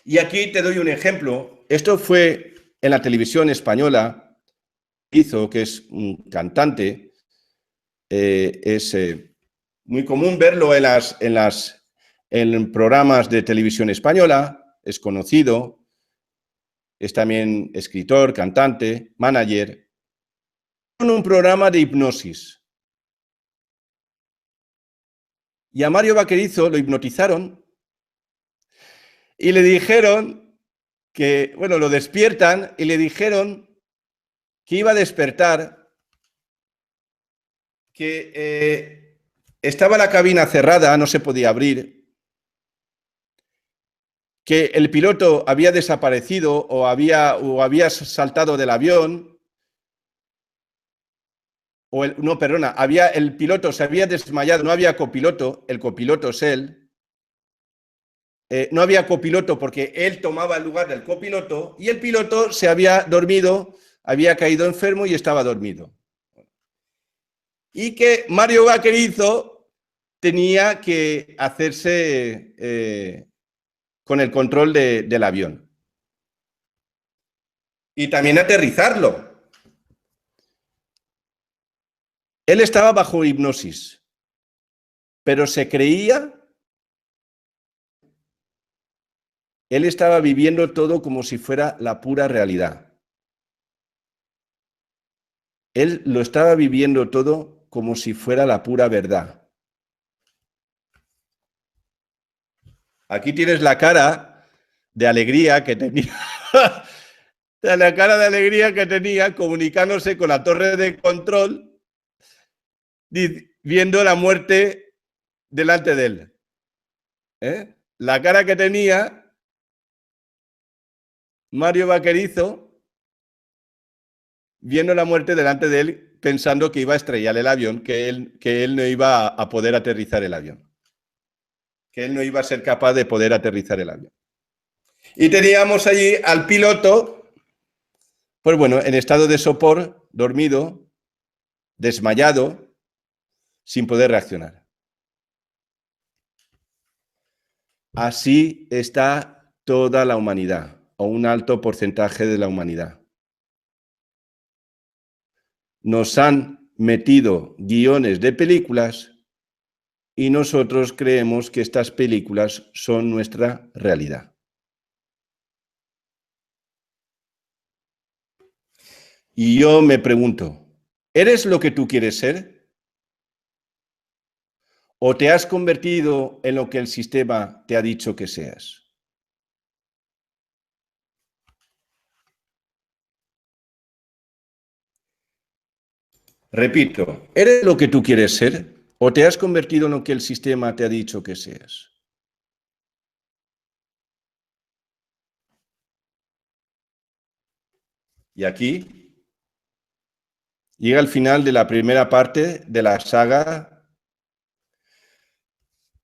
Y aquí te doy un ejemplo. Esto fue en la televisión española, que es un cantante. Es muy común verlo en programas de televisión española. Es conocido. Es también escritor, cantante, manager. En un programa de hipnosis. Y a Mario Vaquerizo lo hipnotizaron y le dijeron que, bueno, lo despiertan y le dijeron que iba a despertar, que estaba la cabina cerrada, no se podía abrir, que el piloto había desaparecido o había saltado del avión, el piloto se había desmayado, no había copiloto, el copiloto es él. No había copiloto porque él tomaba el lugar del copiloto y el piloto se había dormido, había caído enfermo y estaba dormido. Y que Mario Vaquerizo tenía que hacerse con el control del avión. Y también aterrizarlo. Él estaba bajo hipnosis, pero se creía... Él estaba viviendo todo como si fuera la pura realidad. Él lo estaba viviendo todo como si fuera la pura verdad. Aquí tienes la cara de alegría que tenía, la cara de alegría que tenía comunicándose con la torre de control, viendo la muerte delante de él. La cara que tenía Mario Vaquerizo viendo la muerte delante de él, pensando que iba a estrellar el avión, que él no iba a poder aterrizar el avión. que él no iba a ser capaz de poder aterrizar el avión. Y teníamos allí al piloto, pues bueno, en estado de sopor, dormido, desmayado, sin poder reaccionar. Así está toda la humanidad, o un alto porcentaje de la humanidad. Nos han metido guiones de películas y nosotros creemos que estas películas son nuestra realidad. Y yo me pregunto, ¿eres lo que tú quieres ser? ¿O te has convertido en lo que el sistema te ha dicho que seas? Repito, ¿eres lo que tú quieres ser? ¿O te has convertido en lo que el sistema te ha dicho que seas? Y aquí llega el final de la primera parte de la saga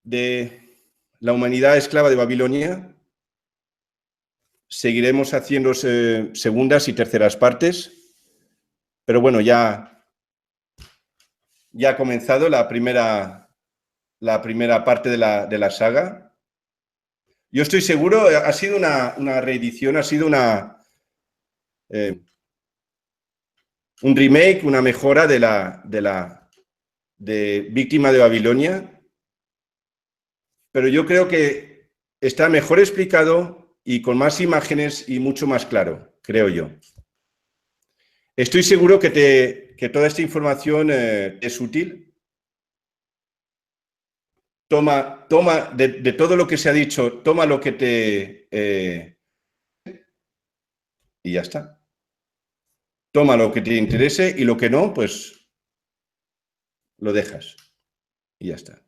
de la humanidad esclava de Babilonia. Seguiremos haciendo segundas y terceras partes, pero bueno, ya ha comenzado la primera parte de la saga. Yo estoy seguro, ha sido una reedición, ha sido un remake, una mejora de Víctima de Babilonia, pero yo creo que está mejor explicado y con más imágenes y mucho más claro, creo yo. Estoy seguro que toda esta información es útil. Toma de todo lo que se ha dicho, toma lo que te... y ya está. Toma lo que te interese y lo que no, pues lo dejas. Y ya está.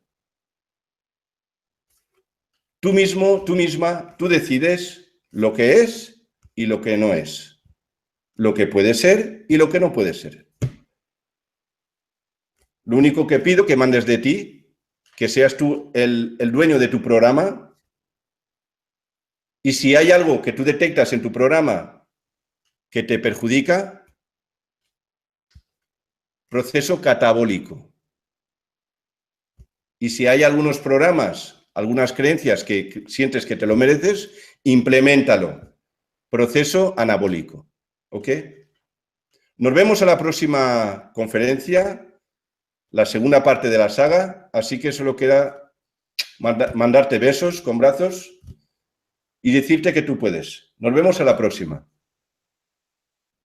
Tú mismo, tú misma, tú decides lo que es y lo que no es. Lo que puede ser y lo que no puede ser. Lo único que pido que mandes de ti, que seas tú el dueño de tu programa, y si hay algo que tú detectas en tu programa que te perjudica, proceso catabólico. Y si hay algunos programas, algunas creencias que sientes que te lo mereces, impleméntalo. Proceso anabólico. ¿Ok? Nos vemos a la próxima conferencia, la segunda parte de la saga, así que solo queda mandarte besos con brazos y decirte que tú puedes. Nos vemos a la próxima.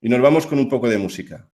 Y nos vamos con un poco de música.